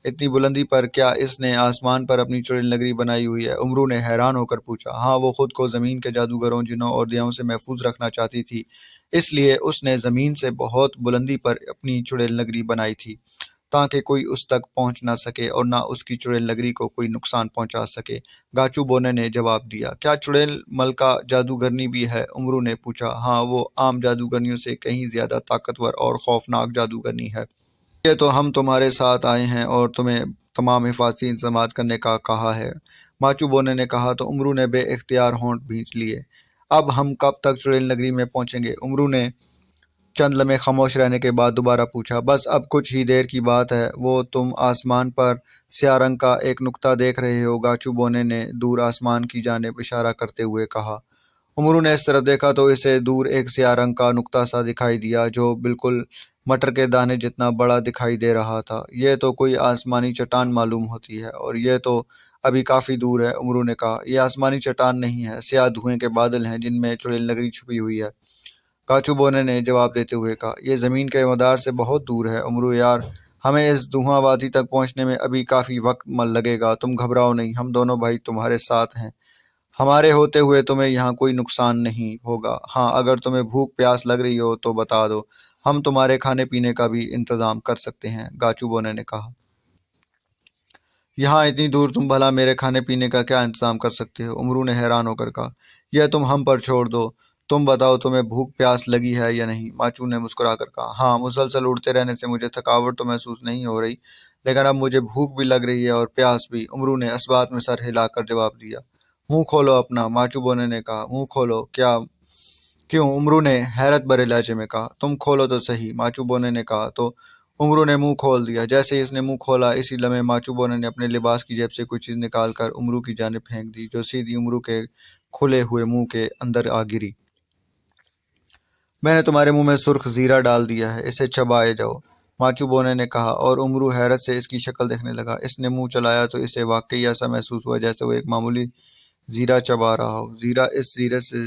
اتنی بلندی پر کیا اس نے آسمان پر اپنی چڑیل نگری بنائی ہوئی ہے؟ عمرو نے حیران ہو کر پوچھا۔ ہاں، وہ خود کو زمین کے جادوگروں، جنوں اور دیووں سے محفوظ رکھنا چاہتی تھی، اس لیے اس نے زمین سے بہت بلندی پر اپنی چڑیل نگری بنائی تھی، تاکہ کوئی اس تک پہنچ نہ سکے اور نہ اس کی چڑیل نگری کو کوئی نقصان پہنچا سکے، گاچو بونے نے جواب دیا۔ کیا چڑیل ملکہ جادوگرنی بھی ہے؟ عمرو نے پوچھا۔ ہاں، وہ عام جادوگرنیوں سے کہیں زیادہ طاقتور اور خوفناک جادوگرنی ہے۔ یہ تو ہم تمہارے ساتھ آئے ہیں اور تمہیں تمام حفاظتی انتظامات کرنے کا کہا ہے، ماچو بونے نے کہا تو عمرو نے بے اختیار ہونٹ بھینچ لیے۔ اب ہم کب تک چڑیل نگری میں پہنچیں گے؟ عمرو نے چند لمحے خاموش رہنے کے بعد دوبارہ پوچھا۔ بس اب کچھ ہی دیر کی بات ہے، وہ تم آسمان پر سیاہ رنگ کا ایک نقطہ دیکھ رہے ہو؟ گاچو بونے نے دور آسمان کی جانب اشارہ کرتے ہوئے کہا۔ عمرو نے اس طرف دیکھا تو اسے دور ایک سیاہ رنگ کا نقطہ سا دکھائی دیا، جو بالکل مٹر کے دانے جتنا بڑا دکھائی دے رہا تھا۔ یہ تو کوئی آسمانی چٹان معلوم ہوتی ہے، اور یہ تو ابھی کافی دور ہے، عمرو نے کہا۔ یہ آسمانی چٹان نہیں ہے، سیاہ دھوئیں کے بادل ہیں جن میں چڑیل نگری چھپی ہوئی ہے، گاچو بونے نے جواب دیتے ہوئے کہا۔ یہ زمین کے مدار سے بہت دور ہے عمرو یار، ہمیں اس دھواں وادی تک پہنچنے میں ابھی کافی وقت لگے گا۔ تم گھبراؤ نہیں، ہم دونوں بھائی تمہارے ساتھ ہیں، ہمارے ہوتے ہوئے تمہیں یہاں کوئی نقصان نہیں ہوگا۔ ہاں، اگر تمہیں بھوک پیاس لگ رہی ہو تو بتا دو، ہم تمہارے کھانے پینے کا بھی انتظام کر سکتے ہیں، گاچو بونے نے کہا۔ یہاں اتنی دور تم بھلا میرے کھانے پینے کا کیا انتظام کر سکتے ہو؟ عمرو نے حیران ہو کر کہا۔ یہ تم ہم پر چھوڑ دو، تم بتاؤ تمہیں بھوک پیاس لگی ہے یا نہیں؟ ماچو نے مسکرا کر کہا۔ ہاں، مسلسل اڑتے رہنے سے مجھے تھکاوٹ تو محسوس نہیں ہو رہی، لیکن اب مجھے بھوک بھی لگ رہی ہے اور پیاس بھی، عمرو نے اس بات میں سر ہلا کر جواب دیا۔ منہ کھولو اپنا، ماچو بونے نے کہا۔ منہ کھولو؟ کیوں؟ عمرو نے حیرت بھرے لہجے میں کہا۔ تم کھولو تو صحیح، ماچو بونے نے کہا تو عمرو نے منہ کھول دیا۔ جیسے ہی اس نے منہ کھولا، اسی لمحے ماچو بونے نے اپنے لباس کی جیب سے کوئی چیز نکال کر عمرو کی جانب پھینک دی، جو سیدھی عمرو کے کھلے ہوئے منہ کے اندر آ گری۔ میں نے تمہارے منہ میں سرخ زیرہ ڈال دیا ہے، اسے چبائے جاؤ، ماچو بونے نے کہا، اور عمرو حیرت سے اس کی شکل دیکھنے لگا۔ اس نے منہ چلایا تو اسے واقعی ایسا محسوس ہوا جیسے وہ ایک معمولی زیرہ چبا رہا ہو۔ زیرہ؟ اس زیرے سے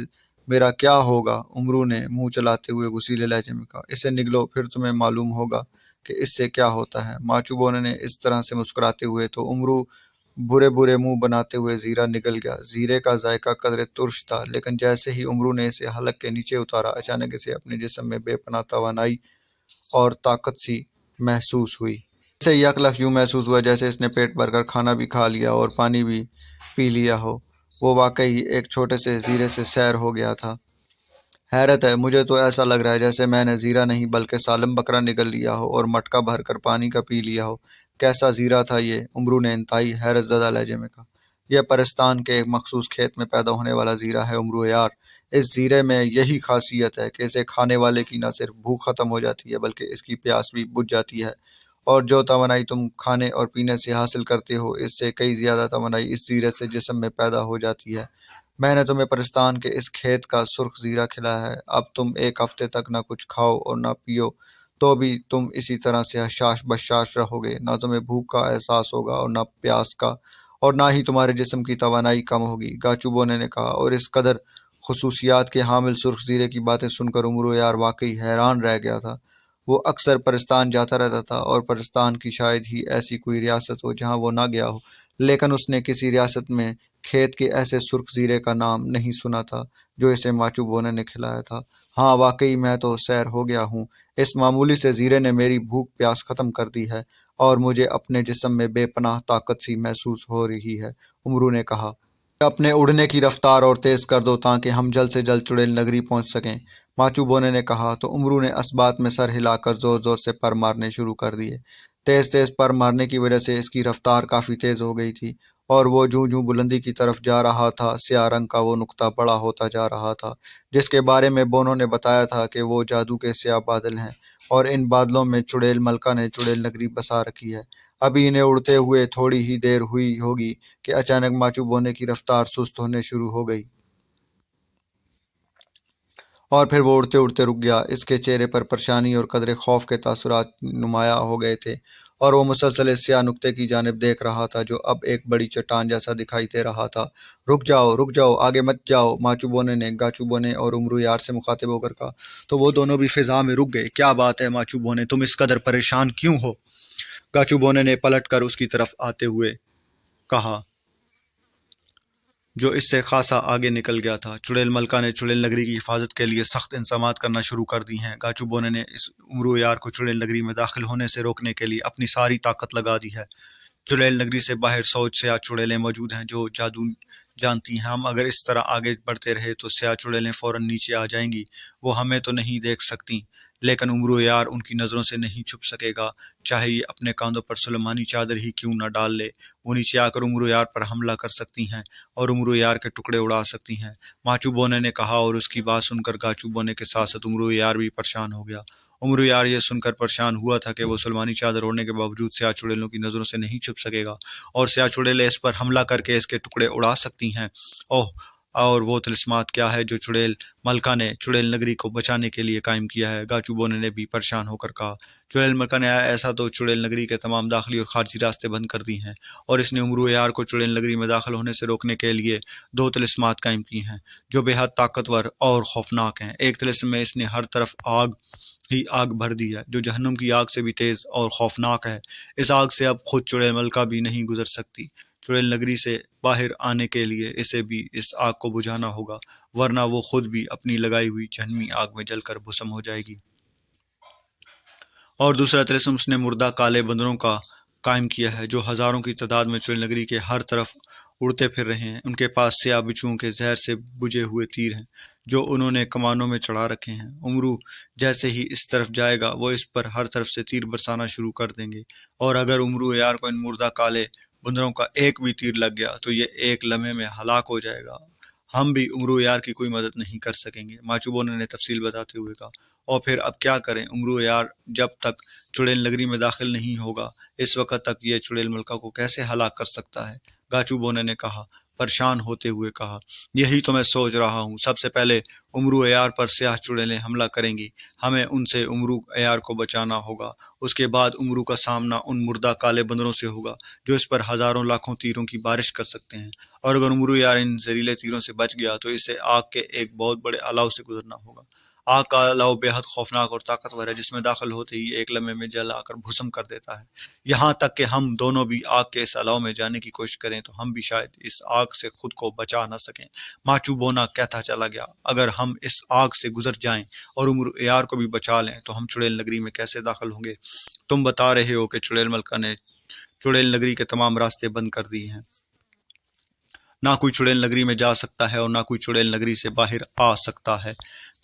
میرا کیا ہوگا؟ عمرو نے منہ چلاتے ہوئے غصیلے لہجے میں کہا۔ اسے نگلو، پھر تمہیں معلوم ہوگا کہ اس سے کیا ہوتا ہے، ماچو بونے نے اس طرح سے مسکراتے ہوئے تو عمرو برے برے منہ بناتے ہوئے زیرہ نگل گیا۔ زیرے کا ذائقہ قدرے ترش تھا، لیکن جیسے ہی عمرو نے اسے حلق کے نیچے اتارا، اچانک اسے اپنے جسم میں بے پناہ توانائی اور طاقت سی محسوس ہوئی۔ اسے یک لخت یوں محسوس ہوا جیسے اس نے پیٹ بھر کر کھانا بھی کھا لیا اور پانی بھی پی لیا ہو، وہ واقعی ایک چھوٹے سے زیرے سے سیر ہو گیا تھا۔ حیرت ہے، مجھے تو ایسا لگ رہا ہے جیسے میں نے زیرہ نہیں بلکہ سالم بکرا نگل لیا ہو اور مٹکا بھر کر پانی کا پی لیا ہو۔ کیسا زیرہ تھا یہ؟ عمرو نے انتہائی حیرت زدہ لہجے میں کہا۔ یہ پرستان کے ایک مخصوص کھیت میں پیدا ہونے والا زیرہ ہے عمرو یار، اس زیرے میں یہی خاصیت ہے کہ اسے کھانے والے کی نہ صرف بھوک ختم ہو جاتی ہے بلکہ اس کی پیاس بھی بجھ جاتی ہے، اور جو توانائی تم کھانے اور پینے سے حاصل کرتے ہو، اس سے کئی زیادہ توانائی اس زیرے سے جسم میں پیدا ہو جاتی ہے۔ میں نے تمہیں پرستان کے اس کھیت کا سرخ زیرہ کھلایا ہے، اب تم ایک ہفتے تک نہ کچھ کھاؤ اور نہ پیو تو بھی تم اسی طرح سے حشاش بشاش رہو گے، نہ تمہیں بھوک کا احساس ہوگا اور نہ پیاس کا، اور نہ ہی تمہارے جسم کی توانائی کم ہوگی، گاچو بونے نے کہا۔ اور اس قدر خصوصیات کے حامل سرخ زیرے کی باتیں سن کر عمرو یار واقعی حیران رہ گیا تھا۔ وہ اکثر پرستان جاتا رہتا تھا، اور پرستان کی شاید ہی ایسی کوئی ریاست ہو جہاں وہ نہ گیا ہو، لیکن اس نے کسی ریاست میں کھیت کے ایسے سرخ زیرے کا نام نہیں سنا تھا جو اسے ماچو بونے نے کھلایا تھا۔ ہاں واقعی میں تو سیر ہو گیا ہوں، اس معمولی سے زیرے نے میری بھوک پیاس ختم کر دی ہے اور مجھے اپنے جسم میں بے پناہ طاقت سی محسوس ہو رہی ہے، امرو نے کہا۔ اپنے اڑنے کی رفتار اور تیز کر دو تاکہ ہم جلد سے جلد چڑیل نگری پہنچ سکیں، ماچو بونے نے کہا تو امرو نے اس بات میں سر ہلا کر زور زور سے پر مارنے شروع کر دیے۔ تیز تیز پر مارنے کی وجہ سے اس کی رفتار کافی تیز ہو گئی تھی اور وہ جوں جوں بلندی کی طرف جا رہا تھا سیاہ رنگ کا وہ نقطہ بڑا ہوتا جا رہا تھا جس کے بارے میں بونوں نے بتایا تھا کہ وہ جادو کے سیاہ بادل ہیں اور ان بادلوں میں چڑیل ملکہ نے چڑیل نگری بسا رکھی ہے۔ ابھی انہیں اڑتے ہوئے تھوڑی ہی دیر ہوئی ہوگی کہ اچانک ماچو بونے کی رفتار سست ہونے شروع ہو گئی اور پھر وہ اڑتے اڑتے رک گیا۔ اس کے چہرے پر پریشانی اور قدرے خوف کے تاثرات نمایاں ہو گئے تھے اور وہ مسلسل اس سیاہ نقطے کی جانب دیکھ رہا تھا جو اب ایک بڑی چٹان جیسا دکھائی دے رہا تھا۔ رک جاؤ آگے مت جاؤ، ماچو بونے نے گاچو بونے اور امرو یار سے مخاطب ہو کر کہا تو وہ دونوں بھی فضا میں رک گئے۔ کیا بات ہے ماچو بونے، تم اس قدر پریشان کیوں ہو؟ گاچو بونے نے پلٹ کر اس کی طرف آتے ہوئے کہا جو اس سے خاصا آگے نکل گیا تھا۔ چڑیل ملکہ نے چڑیل نگری کی حفاظت کے لیے سخت انتظامات کرنا شروع کر دی ہیں۔ گاچو بونے نے اس امرو یار کو چڑیل نگری میں داخل ہونے سے روکنے کے لیے اپنی ساری طاقت لگا دی ہے۔ چڑیل نگری سے باہر 100 سیاہ چڑیلیں موجود ہیں جو جادو جانتی ہیں۔ ہم اگر اس طرح آگے بڑھتے رہے تو سیاہ چڑیلیں فوراً نیچے آ جائیں گی، وہ ہمیں تو نہیں دیکھ سکتی لیکن امرو یار ان کی نظروں سے نہیں چھپ سکے گا، چاہے یہ اپنے کاندھوں پر سلیمانی چادر ہی کیوں نہ ڈال لے۔ وہ نیچے آ کر امرو یار پر حملہ کر سکتی ہیں اور امرو یار کے ٹکڑے اڑا سکتی ہیں، ماچو بونے نے کہا اور اس کی بات سن کر گاچو بونے کے ساتھ ساتھ امرو یار بھی پریشان ہو گیا۔ امرو یار یہ سن کر پریشان ہوا تھا کہ وہ سلمانی چادر اوڑھنے کے باوجود سیاہ چڑیلوں کی نظروں سے نہیں چھپ سکے گا اور سیاہ چڑیلیں اس پر حملہ کر کے اس کے ٹکڑے اڑا سکتی ہیں۔ اوہ، اور وہ طلسمات کیا ہے جو چڑیل ملکہ نے چڑیل نگری کو بچانے کے لیے قائم کیا ہے؟ گاچو بونے نے بھی پریشان ہو کر کہا۔ چڑیل ملکہ نے ایسا تو چڑیل نگری کے تمام داخلی اور خارجی راستے بند کر دی ہیں اور اس نے امرو یار کو چڑیل نگری میں داخل ہونے سے روکنے کے لیے 2 طلسمات قائم کی ہیں جو بے حد طاقتور اور خوفناک ہیں۔ ایک طلسم میں اس نے ہر طرف آگ ہی آگ بھر دی ہے جو جہنم کی آگ سے بھی تیز اور خوفناک ہے۔ اس آگ سے اب خود چڑیل ملکہ بھی نہیں گزر سکتی۔ چڑیل نگری سے باہر آنے کے لیے اسے بھی اس آگ کو بجھانا ہوگا ورنہ وہ خود بھی اپنی لگائی ہوئی جہنمی آگ میں جل کر بھسم ہو جائے گی۔ اور دوسرا طلسم اس نے مردہ کالے بندروں کا قائم کیا ہے جو ہزاروں کی تعداد میں چڑیل نگری کے ہر طرف اڑتے پھر رہے ہیں۔ ان کے پاس سیاہ بچھوؤں کے زہر سے بجھے ہوئے تیر ہیں جو انہوں نے کمانوں میں چڑھا رکھے ہیں۔ امرو جیسے ہی اس طرف جائے گا وہ اس پر ہر طرف سے تیر برسانا شروع کر دیں گے اور اگر امرو یار کو ان مردہ کالے بندروں کا ایک بھی تیر لگ گیا تو یہ ایک لمحے میں ہلاک ہو جائے گا۔ ہم بھی امرو یار کی کوئی مدد نہیں کر سکیں گے، ماچو بونے نے تفصیل بتاتے ہوئے کہا۔ اور پھر اب کیا کریں؟ امرو یار جب تک چڑیل نگری میں داخل نہیں ہوگا اس وقت تک یہ چڑیل ملکہ کو کیسے ہلاک کر سکتا ہے؟ گاچو بونے نے کہا، پریشان ہوتے ہوئے کہا۔ یہی تو میں سوچ رہا ہوں، سب سے پہلے امرو ایار پر سیاہ چڑیلیں حملہ کریں گی، ہمیں ان سے امرو ایار کو بچانا ہوگا۔ اس کے بعد امرو کا سامنا ان مردہ کالے بندروں سے ہوگا جو اس پر ہزاروں لاکھوں تیروں کی بارش کر سکتے ہیں، اور اگر امرو ایار ان زہریلے تیروں سے بچ گیا تو اسے آگ کے ایک بہت بڑے الاؤ سے گزرنا ہوگا۔ آگ کا الاؤ بے حد خوفناک اور طاقتور ہے جس میں داخل ہوتے ہی ایک لمحے میں جل آ کر بھسم کر دیتا ہے۔ یہاں تک کہ ہم دونوں بھی آگ کے اس الاؤ میں جانے کی کوشش کریں تو ہم بھی شاید اس آگ سے خود کو بچا نہ سکیں۔ ماچو بونا کہتا چلا گیا، اگر ہم اس آگ سے گزر جائیں اور امرو ایار کو بھی بچا لیں تو ہم چڑیل نگری میں کیسے داخل ہوں گے؟ تم بتا رہے ہو کہ چڑیل ملکہ نے چڑیل نگری کے تمام راستے بند کر دیے ہیں، نہ کوئی چڑیل نگری میں جا سکتا ہے اور نہ کوئی چڑیل نگری سے باہر آ سکتا ہے؟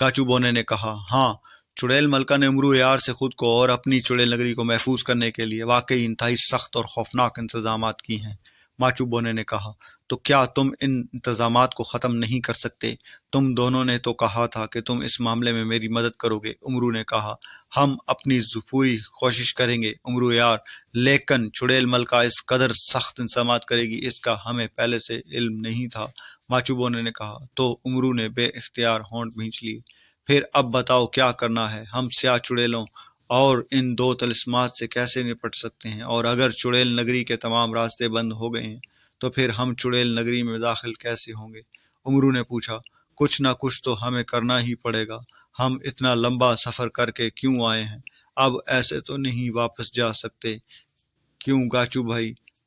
گاچو بونے نے کہا، ہاں، چڑیل ملکہ نے امرو ایار سے خود کو اور اپنی چڑیل نگری کو محفوظ کرنے کے لیے واقعی انتہائی سخت اور خوفناک انتظامات کی ہیں۔ ماچو بونے نے کہا، تو کیا تم ان انتظامات کو ختم نہیں کر سکتے؟ تم دونوں نے تو کہا تھا کہ تم اس معاملے میں میری مدد کرو گے، امرو نے کہا۔ ہم اپنی پوری کوشش کریں گے امرو یار، لیکن چڑیل ملکہ اس قدر سخت انتظامات کرے گی اس کا ہمیں پہلے سے علم نہیں تھا، ماچو بونے نے کہا۔ تو امرو نے بے اختیار ہونٹ بھینچ لیے۔ پھر اب بتاؤ کیا کرنا ہے؟ ہم سیاہ چڑیلوں اور ان 2 طلسمات سے کیسے نپٹ سکتے ہیں؟ اور اگر چڑیل نگری کے تمام راستے بند ہو گئے ہیں تو پھر ہم چڑیل نگری میں داخل کیسے ہوں گے؟ امرو نے پوچھا۔ کچھ نہ کچھ تو ہمیں کرنا ہی پڑے گا، ہم اتنا لمبا سفر کر کے کیوں آئے ہیں، اب ایسے تو نہیں واپس جا سکتے، کیوں گاچو بھائی؟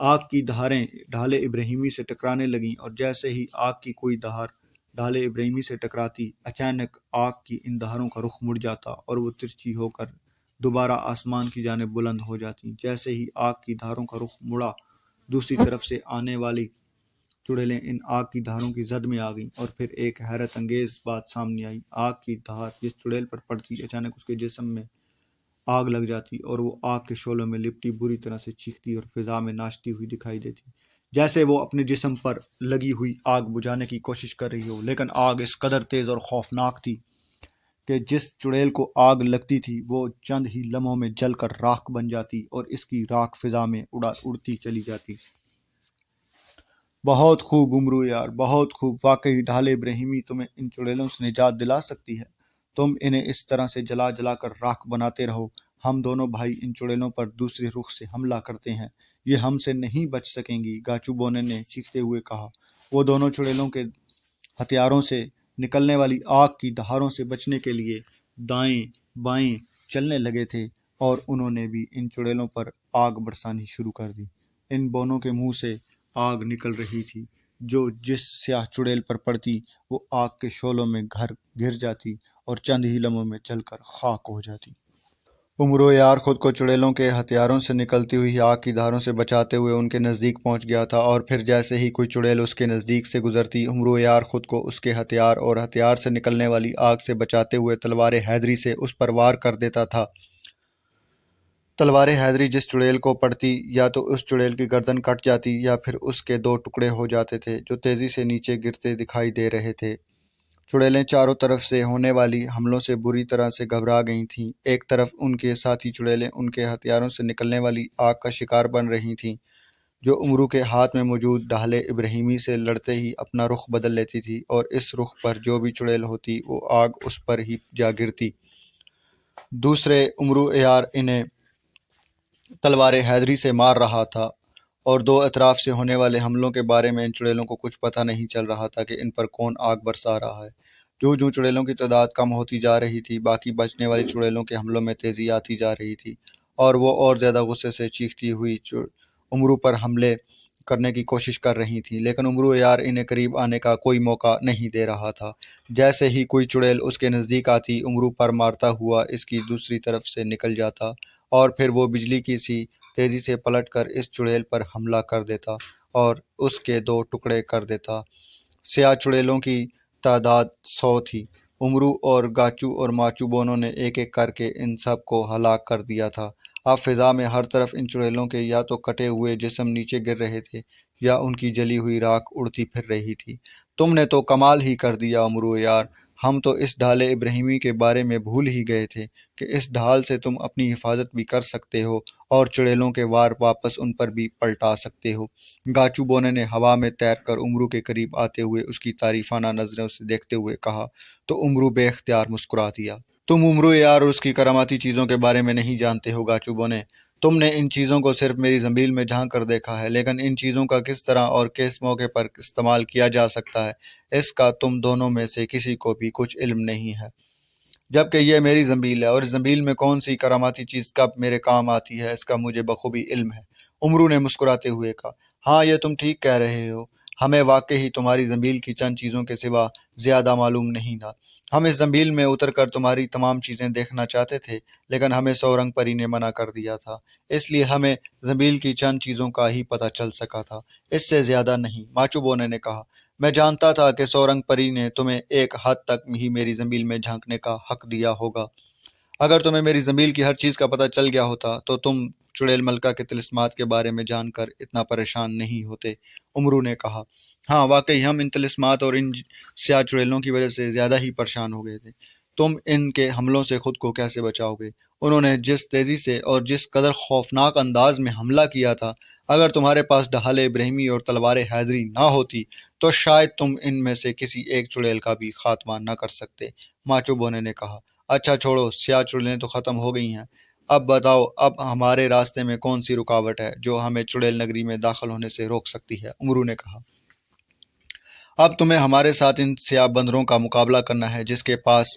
آگ کی دھاریں ڈھال ابراہیمی سے ٹکرانے لگیں، اور جیسے ہی آگ کی کوئی دھار ڈھال ابراہیمی سے ٹکراتی، اچانک آگ کی ان دھاروں کا رخ مڑ جاتا اور وہ ترچھی ہو کر دوبارہ آسمان کی جانب بلند ہو جاتی۔ جیسے ہی آگ کی دھاروں کا رخ مڑا، دوسری طرف سے آنے والی چڑیلیں ان آگ کی دھاروں کی زد میں آ گئیں، اور پھر ایک حیرت انگیز بات سامنے آئی۔ آگ کی دھار جس چڑیل پر پڑتی، اچانک اس کے جسم میں آگ لگ جاتی اور وہ آگ کے شعلوں میں لپٹی بری طرح سے چیختی اور فضا میں ناچتی ہوئی دکھائی دیتی، جیسے وہ اپنے جسم پر لگی ہوئی آگ بجھانے کی کوشش کر رہی ہو۔ لیکن آگ اس قدر تیز اور خوفناک تھی کہ جس چڑیل کو آگ لگتی تھی وہ چند ہی لمحوں میں جل کر راکھ بن جاتی اور اس کی راکھ فضا میں اڑتی چلی جاتی۔ بہت خوب عمرو یار، بہت خوب، واقعی ڈھال ابراہیمی تمہیں ان چڑیلوں سے نجات دلا سکتی ہے۔ تم انہیں اس طرح سے جلا جلا کر راکھ بناتے رہو، ہم دونوں بھائی ان چڑیلوں پر دوسرے رخ سے حملہ کرتے ہیں، یہ ہم سے نہیں بچ سکیں گی، گاچو بونے نے چیختے ہوئے کہا۔ وہ دونوں چڑیلوں کے ہتھیاروں سے نکلنے والی آگ کی دھاروں سے بچنے کے لیے دائیں بائیں چلنے لگے تھے، اور انہوں نے بھی ان چڑیلوں پر آگ برسانی شروع کر دی۔ ان بونوں کے منہ سے آگ نکل رہی تھی، جو جس سیاہ چڑیل پر پڑتی وہ آگ کے شعلوں میں گر جاتی اور چند ہی لمحوں میں جل کر خاک ہو جاتی۔ عمرو یار خود کو چڑیلوں کے ہتھیاروں سے نکلتی ہوئی آگ کی دھاروں سے بچاتے ہوئے ان کے نزدیک پہنچ گیا تھا، اور پھر جیسے ہی کوئی چڑیل اس کے نزدیک سے گزرتی، عمرو یار خود کو اس کے ہتھیار اور ہتھیار سے نکلنے والی آگ سے بچاتے ہوئے تلوار حیدری سے اس پر وار کر دیتا تھا۔ تلوار حیدری جس چڑیل کو پڑتی، یا تو اس چڑیل کی گردن کٹ جاتی یا پھر اس کے دو ٹکڑے ہو جاتے تھے، جو تیزی سے نیچے گرتے دکھائی دے رہے تھے۔ چڑیلیں چاروں طرف سے ہونے والی حملوں سے بری طرح سے گھبرا گئی تھیں۔ ایک طرف ان کے ساتھی چڑیلیں ان کے ہتھیاروں سے نکلنے والی آگ کا شکار بن رہی تھیں، جو عمرو کے ہاتھ میں موجود ڈھال ابراہیمی سے لڑتے ہی اپنا رخ بدل لیتی تھی، اور اس رخ پر جو بھی چڑیل ہوتی وہ آگ اس پر ہی جا گرتی۔ دوسرے عمرو یار انہیں تلوار حیدری سے مار رہا تھا، اور دو اطراف سے ہونے والے حملوں کے بارے میں ان چڑیلوں کو کچھ پتہ نہیں چل رہا تھا کہ ان پر کون آگ برسا رہا ہے۔ جو چڑیلوں کی تعداد کم ہوتی جا رہی تھی، باقی بچنے والی چڑیلوں کے حملوں میں تیزی آتی جا رہی تھی، اور وہ اور زیادہ غصے سے چیختی ہوئی عمرو پر حملے کرنے کی کوشش کر رہی تھی، لیکن عمرو یار انہیں قریب آنے کا کوئی موقع نہیں دے رہا تھا۔ جیسے ہی کوئی چڑیل اس کے نزدیک آتی، عمرو پر مارتا ہوا اس کی دوسری طرف سے نکل جاتا، اور پھر وہ بجلی کی سی تیزی سے پلٹ کر اس چڑیل پر حملہ کر دیتا اور اس کے دو ٹکڑے کر دیتا۔ سیاہ چڑیلوں کی تعداد 100 تھی۔ عمرو اور گاچو اور ماچو بونوں نے ایک ایک کر کے ان سب کو ہلاک کر دیا تھا۔ اب فضا میں ہر طرف ان چڑیلوں کے یا تو کٹے ہوئے جسم نیچے گر رہے تھے، یا ان کی جلی ہوئی راکھ اڑتی پھر رہی تھی۔ تم نے تو کمال ہی کر دیا عمرو یار، ہم تو اس ڈھال ابراہیمی کے بارے میں بھول ہی گئے تھے کہ اس ڈھال سے تم اپنی حفاظت بھی کر سکتے ہو اور چڑیلوں کے وار واپس ان پر بھی پلٹا سکتے ہو۔ گاچو بونے نے ہوا میں تیر کر عمرو کے قریب آتے ہوئے اس کی تعریفانہ نظروں سے دیکھتے ہوئے کہا، تو عمرو بے اختیار مسکرا دیا۔ تم عمرو یار اور اس کی کراماتی چیزوں کے بارے میں نہیں جانتے ہو گاچو بونے، تم نے ان چیزوں کو صرف میری زنبیل میں جھانک کر دیکھا ہے، لیکن ان چیزوں کا کس طرح اور کس موقع پر استعمال کیا جا سکتا ہے، اس کا تم دونوں میں سے کسی کو بھی کچھ علم نہیں ہے، جبکہ یہ میری زنبیل ہے، اور اس زنبیل میں کون سی کراماتی چیز کب میرے کام آتی ہے اس کا مجھے بخوبی علم ہے۔ عمرو نے مسکراتے ہوئے کہا، ہاں یہ تم ٹھیک کہہ رہے ہو، ہمیں واقعی تمہاری زنبیل کی چند چیزوں کے سوا زیادہ معلوم نہیں تھا۔ ہم اس زنبیل میں اتر کر تمہاری تمام چیزیں دیکھنا چاہتے تھے، لیکن ہمیں 100 رنگ پری نے منع کر دیا تھا، اس لیے ہمیں زنبیل کی چند چیزوں کا ہی پتہ چل سکا تھا، اس سے زیادہ نہیں۔ ماچو بونے نے کہا، میں جانتا تھا کہ 100 رنگ پری نے تمہیں ایک حد تک ہی میری زنبیل میں جھانکنے کا حق دیا ہوگا۔ اگر تمہیں میری زنبیل کی ہر چیز کا پتہ چل گیا ہوتا تو تم چڑیل ملکہ کے طلسمات کے بارے میں جان کر اتنا پریشان نہیں ہوتے۔ عمرو نے کہا، ہاں واقعی ہم ان طلسمات اور ان سیاہ چڑیلوں کی وجہ سے زیادہ ہی پریشان ہو گئے تھے۔ تم ان کے حملوں سے خود کو کیسے بچاؤ گے؟ انہوں نے جس تیزی سے اور جس قدر خوفناک انداز میں حملہ کیا تھا، اگر تمہارے پاس ڈھال ابراہیمی اور تلوار حیدری نہ ہوتی تو شاید تم ان میں سے کسی ایک چڑیل کا بھی خاتمہ نہ کر سکتے۔ ماچو بونے نے کہا، اچھا چھوڑو، سیاہ چڑیلیں تو ختم ہو گئی ہیں، اب بتاؤ اب ہمارے راستے میں کون سی رکاوٹ ہے جو ہمیں چڑیل نگری میں داخل ہونے سے روک سکتی ہے؟ عمرو نے کہا، اب تمہیں ہمارے ساتھ ان سیاہ بندروں کا مقابلہ کرنا ہے جس کے پاس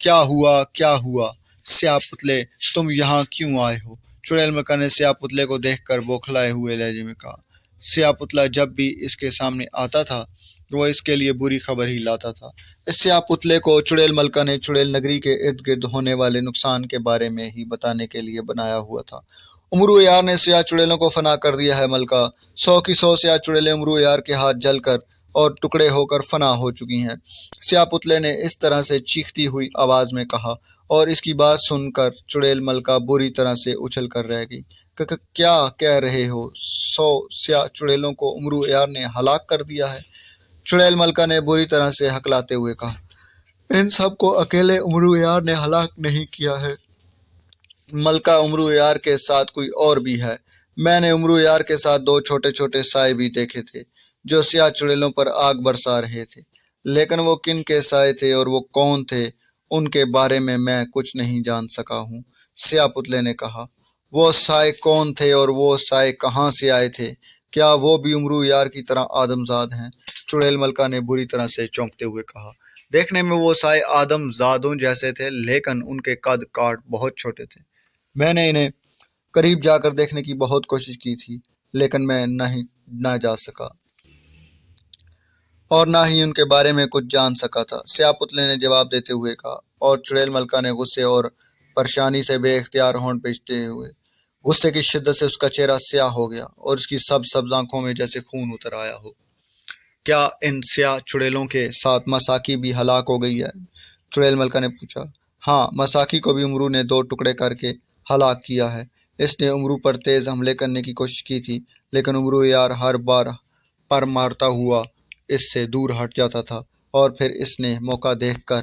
کیا ہوا کیا ہوا؟ سیاہ پتلے تم یہاں کیوں آئے ہو؟ چڑیل ملکہ نے سیاہ پتلے کو دیکھ کر بوکھلائے ہوئے لہجے میں کہا۔ سیاہ پتلا جب بھی اس کے سامنے آتا تھا وہ اس کے لیے بری خبر ہی لاتا تھا۔ اس سیاہ پتلے کو چڑیل ملکہ نے چڑیل نگری کے ارد گرد ہونے والے نقصان کے بارے میں ہی بتانے کے لیے بنایا ہوا تھا۔ امرو یار نے سیاہ چڑیلوں کو فنا کر دیا ہے ملکہ، 100 کی 100 سیاہ چڑیلیں امرو یار کے ہاتھ جل کر اور ٹکڑے ہو کر فنا ہو چکی ہیں۔ سیاہ پتلے نے اس طرح سے چیختی ہوئی آواز میں کہا، اور اس کی بات سن کر چڑیل ملکہ بری طرح سے اچھل کر رہ گئی۔ کیا کہہ رہے ہو؟ 100 سیاہ چڑیلوں کو امرو یار نے ہلاک کر دیا ہے؟ چڑیل ملکہ نے بری طرح سے ہکلاتے ہوئے کہا، ان سب کو اکیلے امرو یار نے ہلاک نہیں کیا ہے ملکہ، امرو یار کے ساتھ کوئی اور بھی ہے۔ میں نے امرو یار کے ساتھ 2 چھوٹے چھوٹے سائے بھی دیکھے تھے جو سیاہ چڑیلوں پر آگ برسا رہے تھے، لیکن وہ کن کے سائے تھے اور وہ کون تھے ان کے بارے میں کچھ نہیں جان سکا ہوں۔ سیاہ پتلے نے کہا، وہ سائے کون تھے اور وہ سائے کہاں سے آئے تھے؟ کیا وہ بھی امرو یار کی طرح آدم زاد ہیں؟ چڑیل ملکہ نے بری طرح سے چونکتے ہوئے کہا، دیکھنے میں وہ سائے آدم زادوں جیسے تھے، لیکن ان کے قد کاٹ بہت چھوٹے تھے۔ میں نے انہیں قریب جا کر دیکھنے کی بہت کوشش کی تھی، لیکن میں نہ جا سکا اور نہ ہی ان کے بارے میں کچھ جان سکا تھا، سیاہ پتلے نے جواب دیتے ہوئے کہا، اور چڑیل ملکہ نے غصے اور پریشانی سے بے اختیار ہونٹ پیچتے ہوئے، غصے کی شدت سے اس کا چہرہ سیاہ ہو گیا اور اس کی سبز آنکھوں میں جیسے خون اتر آیا ہو۔ کیا ان سیاہ چڑیلوں کے ساتھ مساکی بھی ہلاک ہو گئی ہے؟ چڑیل ملکہ نے پوچھا۔ ہاں، مساکی کو بھی امرو نے 2 ٹکڑے کر کے ہلاک کیا ہے۔ اس نے امرو پر تیز حملے کرنے کی کوشش کی تھی، لیکن امرو یار ہر بار پر مارتا ہوا اس سے دور ہٹ جاتا تھا، اور پھر اس نے موقع دیکھ کر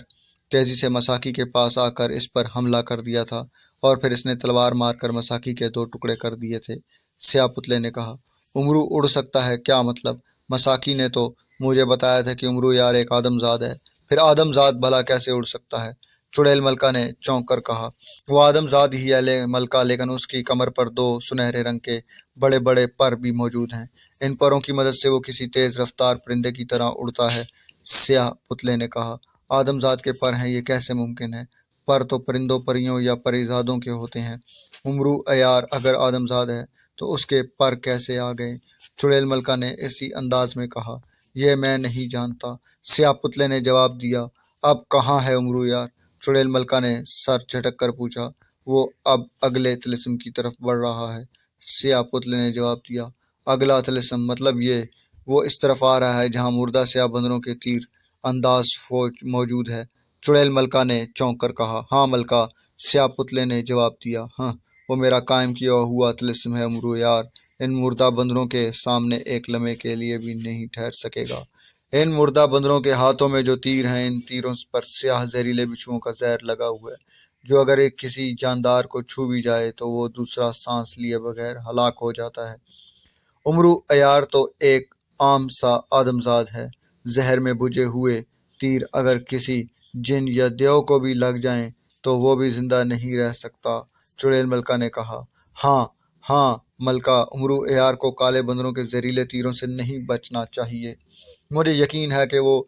تیزی سے مساکی کے پاس آ کر اس پر حملہ کر دیا تھا، اور پھر اس نے تلوار مار کر مساکی کے 2 ٹکڑے کر دیے تھے۔ سیاہ پتلے نے کہا، امرو اڑ سکتا ہے؟ کیا مطلب؟ مساکی نے تو مجھے بتایا تھا کہ امرو یار ایک آدم زاد ہے، پھر آدم زاد بھلا کیسے اڑ سکتا ہے؟ چڑیل ملکہ نے چونک کر کہا، وہ آدم زاد ہی ہے ملکہ، لیکن اس کی کمر پر 2 سنہرے رنگ کے بڑے بڑے پر بھی موجود ہیں، ان پروں کی مدد سے وہ کسی تیز رفتار پرندے کی طرح اڑتا ہے۔ سیاہ پتلے نے کہا، آدم زاد کے پر ہیں، یہ کیسے ممکن ہے؟ پر تو پرندوں پریوں یا پریزادوں کے ہوتے ہیں۔ امرو یار اگر آدم زاد ہے تو اس کے پر کیسے آ گئے؟ چڑیل ملکہ نے اسی انداز میں کہا، یہ میں نہیں جانتا۔ سیاہ پتلے نے جواب دیا، اب کہاں ہے امرو یار؟ چڑیل ملکہ نے سر جھٹک کر پوچھا، وہ اب اگلے طلسم کی طرف بڑھ رہا ہے۔ سیاہ پتلے نے جواب دیا، اگلا طلسم مطلب یہ وہ اس طرف آ رہا ہے جہاں مردہ سیاہ بندروں کے تیر انداز فوج موجود ہے۔ چڑیل ملکہ نے چونک کر کہا، ہاں ملکہ۔ سیاہ پتلے نے جواب دیا، ہاں، وہ میرا قائم کیا ہوا طلسم ہے امرو یار، ان مردہ بندروں کے سامنے ایک لمحے کے لیے بھی نہیں ٹھہر سکے گا۔ ان مردہ بندروں کے ہاتھوں میں جو تیر ہیں، ان تیروں پر سیاہ زہریلے بچھوؤں کا زہر لگا ہوا ہے، جو اگر ایک کسی جاندار کو چھو بھی جائے تو وہ دوسرا سانس لیے بغیر ہلاک ہو جاتا ہے۔ امرو یار تو ایک عام سا آدم زاد ہے، زہر میں بجھے ہوئے تیر اگر کسی جن یا دیو کو بھی لگ جائیں تو وہ بھی زندہ نہیں رہ سکتا۔ چڑیل ملکہ نے کہا، ہاں ملکہ، امرو یار کو کالے بندروں کے زہریلے تیروں سے نہیں بچنا چاہیے، مجھے یقین ہے کہ وہ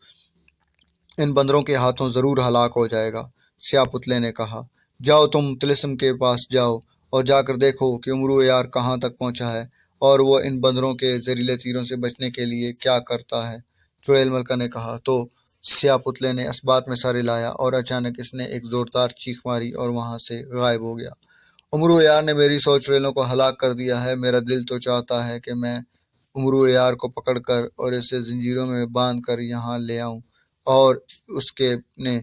ان بندروں کے ہاتھوں ضرور ہلاک ہو جائے گا۔ سیاہ پتلے نے کہا، جاؤ تم طلسم کے پاس جاؤ اور جا کر دیکھو کہ امرو یار کہاں تک پہنچا ہے اور وہ ان بندروں کے زہریلے تیروں سے بچنے کے لیے کیا کرتا ہے۔ چڑیل ملکہ نے کہا تو سیاہ پتلے نے اس بات میں سر ہلایا اور اچانک اس نے ایک زوردار چیخ ماری اور وہاں سے غائب ہو گیا۔ امرو یار نے میری 100 چڑیلوں کو ہلاک کر دیا ہے، میرا دل تو چاہتا ہے کہ میں امرو یار کو پکڑ کر اور اسے زنجیروں میں باندھ کر یہاں لے آؤں اور اس کے اپنے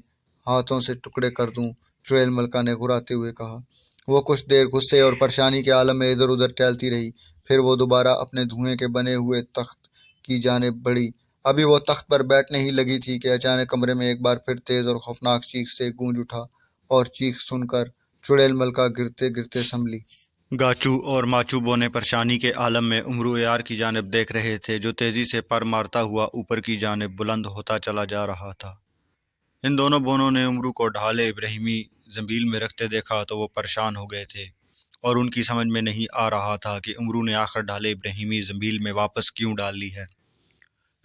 ہاتھوں سے ٹکڑے کر دوں۔ چڑیل ملکہ نے گھراتے ہوئے کہا۔ وہ کچھ دیر غصے اور پریشانی کے عالم میں ادھر ادھر ٹہلتی رہی، پھر وہ دوبارہ اپنے دھوئیں کے بنے ہوئے تخت کی جانب بڑھی۔ ابھی وہ تخت پر بیٹھنے ہی لگی تھی کہ اچانک کمرے میں ایک بار پھر تیز اور خوفناک چیخ سے گونج اٹھا، اور چیخ سن کر چڑیل ملکہ گرتے گرتے سنبھلی۔ گاچو اور ماچو بونے پریشانی کے عالم میں امرو یار کی جانب دیکھ رہے تھے، جو تیزی سے پر مارتا ہوا اوپر کی جانب بلند ہوتا چلا جا رہا تھا۔ ان دونوں بونوں نے امرو کو ڈھالے ابراہیمی زنبیل میں رکھتے دیکھا تو وہ پریشان ہو گئے تھے، اور ان کی سمجھ میں نہیں آ رہا تھا کہ امرو نے آخر ڈھالے ابراہیمی زنبیل میں واپس کیوں ڈال لی ہے۔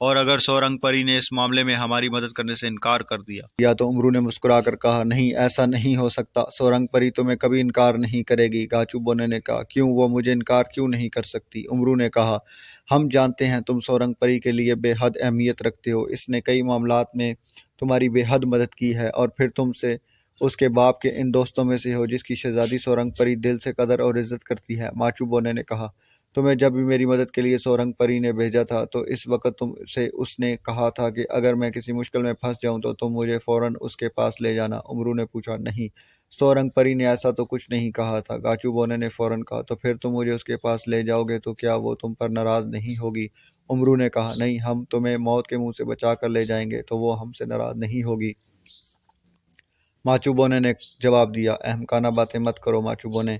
اور اگر سورنگ پری نے اس معاملے میں ہماری مدد کرنے سے انکار کر دیا تو امرو نے مسکرا کر کہا، نہیں، ایسا نہیں ہو سکتا، سورنگ پری تمہیں کبھی انکار نہیں کرے گی۔ گاچو بونے نے کہا، کیوں، وہ مجھے انکار کیوں نہیں کر سکتی؟ امرو نے کہا، ہم جانتے ہیں تم سورنگ پری کے لیے بے حد اہمیت رکھتے ہو، اس نے کئی معاملات میں تمہاری بے حد مدد کی ہے، اور پھر تم سے اس کے باپ کے ان دوستوں میں سے ہو جس کی شہزادی سورنگ پری دل سے قدر اور عزت کرتی ہے۔ ماچو بونے نے کہا، تمہیں جب بھی میری مدد کے لیے سورنگ پری نے بھیجا تھا تو اس وقت تم سے اس نے کہا تھا کہ اگر میں کسی مشکل میں پھنس جاؤں تو تم مجھے فوراً اس کے پاس لے جانا۔ امرو نے پوچھا، نہیں، سورنگ پری نے ایسا تو کچھ نہیں کہا تھا۔ گاچو بونے نے فوراً کہا، تو پھر تم مجھے اس کے پاس لے جاؤ گے تو کیا وہ تم پر ناراض نہیں ہوگی؟ امرو نے کہا، نہیں، ہم تمہیں موت کے منہ سے بچا کر لے جائیں گے تو وہ ہم سے ناراض نہیں ہوگی۔ ماچو بونے نے جواب دیا، احمقانہ باتیں مت کرو ماچو بونے،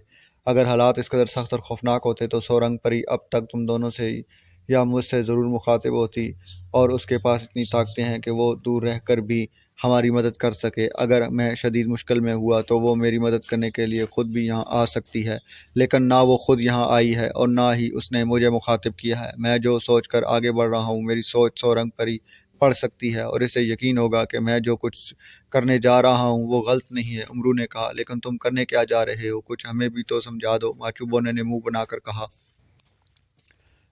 اگر حالات اس قدر سخت اور خوفناک ہوتے تو سورنگ پری اب تک تم دونوں سے یا مجھ سے ضرور مخاطب ہوتی، اور اس کے پاس اتنی طاقتیں ہیں کہ وہ دور رہ کر بھی ہماری مدد کر سکے۔ اگر میں شدید مشکل میں ہوا تو وہ میری مدد کرنے کے لیے خود بھی یہاں آ سکتی ہے، لیکن نہ وہ خود یہاں آئی ہے اور نہ ہی اس نے مجھے مخاطب کیا ہے۔ میں جو سوچ کر آگے بڑھ رہا ہوں، میری سوچ سورنگ پری پڑھ سکتی ہے اور اسے یقین ہوگا کہ میں جو کچھ کرنے جا رہا ہوں وہ غلط نہیں ہے۔ امرو نے کہا، لیکن تم کرنے کیا جا رہے ہو؟ کچھ ہمیں بھی تو سمجھا دو۔ ماچو بونے نے منہ بنا کر کہا،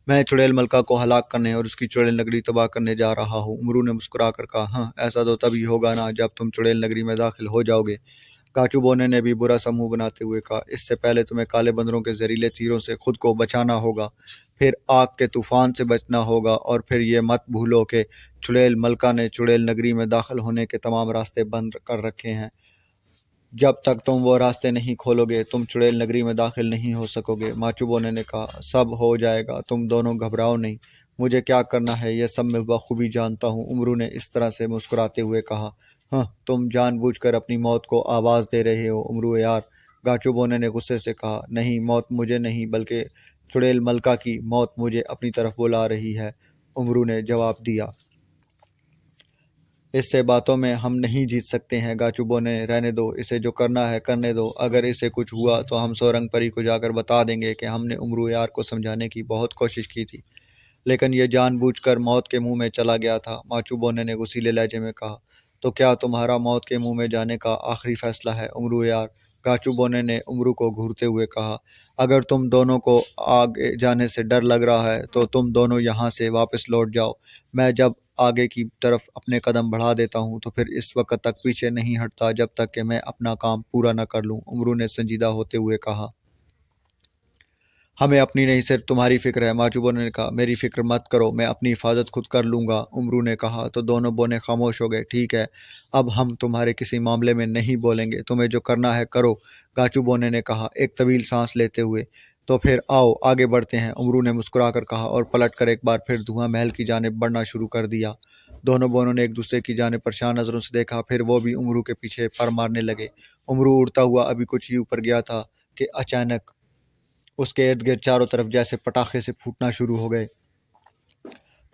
میں چڑیل ملکہ کو ہلاک کرنے اور اس کی چڑیل نگری تباہ کرنے جا رہا ہوں۔ امرو نے مسکرا کر کہا، ہاں، ایسا تو تبھی ہوگا نا جب تم چڑیل نگری میں داخل ہو جاؤ گے۔ گاچو بونے نے بھی برا سا منہ بناتے ہوئے کہا، اس سے پہلے تمہیں کالے بندروں کے زہریلے تیروں سے خود کو بچانا ہوگا، پھر آگ کے طوفان سے بچنا ہوگا، اور پھر یہ مت بھولو کہ چڑیل ملکہ نے چڑیل نگری میں داخل ہونے کے تمام راستے بند کر رکھے ہیں۔ جب تک تم وہ راستے نہیں کھولو گے تم چڑیل نگری میں داخل نہیں ہو سکو گے۔ ماچو بونے نے کہا، سب ہو جائے گا، تم دونوں گھبراؤ نہیں، مجھے کیا کرنا ہے یہ سب میں بخوبی جانتا ہوں۔ امرو نے اس طرح سے مسکراتے ہوئے کہا، ہاں، تم جان بوجھ کر اپنی موت کو آواز دے رہے ہو امرو یار۔ گاچو بونے نے غصے سے کہا، نہیں، موت مجھے نہیں بلکہ چڑیل ملکہ کی موت مجھے اپنی طرف بلا رہی ہے، امرو نے جواب دیا۔ اس سے باتوں میں ہم نہیں جیت سکتے ہیں گاچو بونے، رہنے دو، اسے جو کرنا ہے کرنے دو، اگر اسے کچھ ہوا تو ہم سورنگ پری کو جا کر بتا دیں گے کہ ہم نے امرو یار کو سمجھانے کی بہت کوشش کی تھی لیکن یہ جان بوجھ کر موت کے منہ میں چلا گیا تھا۔ ماچو بونے نے غصیلے لہجے میں کہا، تو کیا تمہارا موت کے منہ میں جانے کا آخری فیصلہ ہے امرو یار؟ گاچو بونے نے امرو کو گھورتے ہوئے کہا، اگر تم دونوں کو آگے جانے سے ڈر لگ رہا ہے تو تم دونوں یہاں سے واپس لوٹ جاؤ، میں جب آگے کی طرف اپنے قدم بڑھا دیتا ہوں تو پھر اس وقت تک پیچھے نہیں ہٹتا جب تک کہ میں اپنا کام پورا نہ کر لوں۔ امرو نے سنجیدہ ہوتے ہوئے کہا، ہمیں اپنی نہیں صرف تمہاری فکر ہے۔ ماچو بونے نے کہا، میری فکر مت کرو، میں اپنی حفاظت خود کر لوں گا۔ امرو نے کہا، تو دونوں بونے خاموش ہو گئے۔ ٹھیک ہے، اب ہم تمہارے کسی معاملے میں نہیں بولیں گے، تمہیں جو کرنا ہے کرو، گاچو بونے نے کہا ایک طویل سانس لیتے ہوئے۔ تو پھر آؤ آگے بڑھتے ہیں، امرو نے مسکرا کر کہا اور پلٹ کر ایک بار پھر دھواں محل کی جانب بڑھنا شروع کر دیا۔ دونوں بونوں نے ایک دوسرے کی جانب پریشان نظروں سے دیکھا، پھر وہ بھی امرو کے پیچھے پر مارنے لگے۔ امرو اڑتا ہوا ابھی کچھ ہی اوپر گیا تھا کہ اچانک اس کے ارد گرد چاروں طرف جیسے پٹاخے سے پھوٹنا شروع ہو گئے۔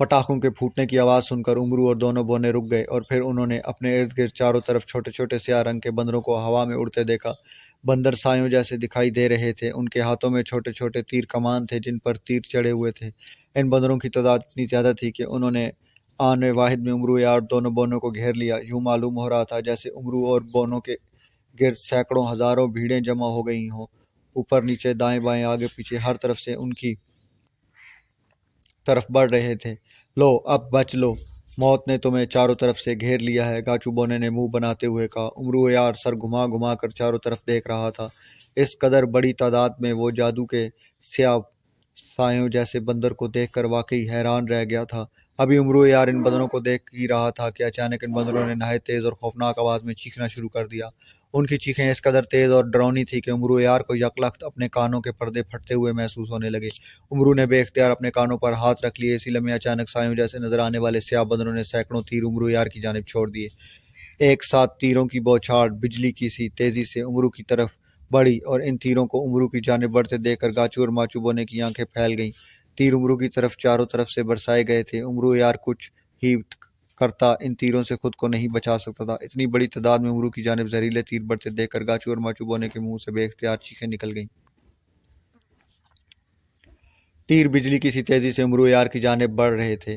پٹاخوں کے پھوٹنے کی آواز سن کر امرو اور دونوں بونے رک گئے اور پھر انہوں نے اپنے ارد گرد چاروں طرف چھوٹے چھوٹے سیاہ رنگ کے بندروں کو ہوا میں اڑتے دیکھا۔ بندر سایوں جیسے دکھائی دے رہے تھے، ان کے ہاتھوں میں چھوٹے چھوٹے تیر کمان تھے جن پر تیر چڑھے ہوئے تھے۔ ان بندروں کی تعداد اتنی زیادہ تھی کہ انہوں نے آن واحد میں امرو اور دونوں بونوں کو گھیر لیا۔ یوں معلوم ہو رہا تھا جیسے امرو اور بونوں کے گرد سینکڑوں ہزاروں بھیڑیں جمع ہو گئی ہوں، اوپر نیچے دائیں بائیں آگے پیچھے ہر طرف سے ان کی طرف بڑھ رہے تھے۔ لو اب بچ لو، موت نے تمہیں چاروں طرف سے گھیر لیا ہے، گاچو بونے نے منہ بناتے ہوئے کہا۔ امرو یار سر گھما گھما کر چاروں طرف دیکھ رہا تھا، اس قدر بڑی تعداد میں وہ جادو کے سیاہ سایوں جیسے بندر کو دیکھ کر واقعی حیران رہ گیا تھا۔ ابھی امرو یار ان بندروں کو دیکھ ہی رہا تھا کہ اچانک ان بندروں نے نہایت تیز اور خوفناک آواز میں چیخنا شروع کر دیا۔ ان کی چیخیں اس قدر تیز اور ڈراؤنی تھی کہ امرو یار کو یکلخت اپنے کانوں کے پردے پھٹتے ہوئے محسوس ہونے لگے۔ امرو نے بے اختیار اپنے کانوں پر ہاتھ رکھ لیے، اسی لمحے اچانک سایوں جیسے نظر آنے والے سیاہ بندروں نے سینکڑوں تیر امرو یار کی جانب چھوڑ دیے۔ ایک ساتھ تیروں کی بوچھاڑ بجلی کی سی تیزی سے امرو کی طرف بڑھی اور ان تیروں کو امرو کی جانب بڑھتے دیکھ کر گاچو اور ماچو بونے کی آنکھیں پھیل گئیں۔ تیر امرو کی طرف چاروں طرف سے برسائے گئے تھے۔ امرو یار کچھ ہی کرتا ان تیروں سے خود کو نہیں بچا سکتا تھا۔ اتنی بڑی تعداد میں امرو کی جانب زہریلے تیر بڑھتے دیکھ کر گاچو اور ماچو بونے کے منہ سے بے اختیار چیخیں نکل گئیں۔ تیر بجلی کی سی تیزی سے امرو یار کی جانب بڑھ رہے تھے۔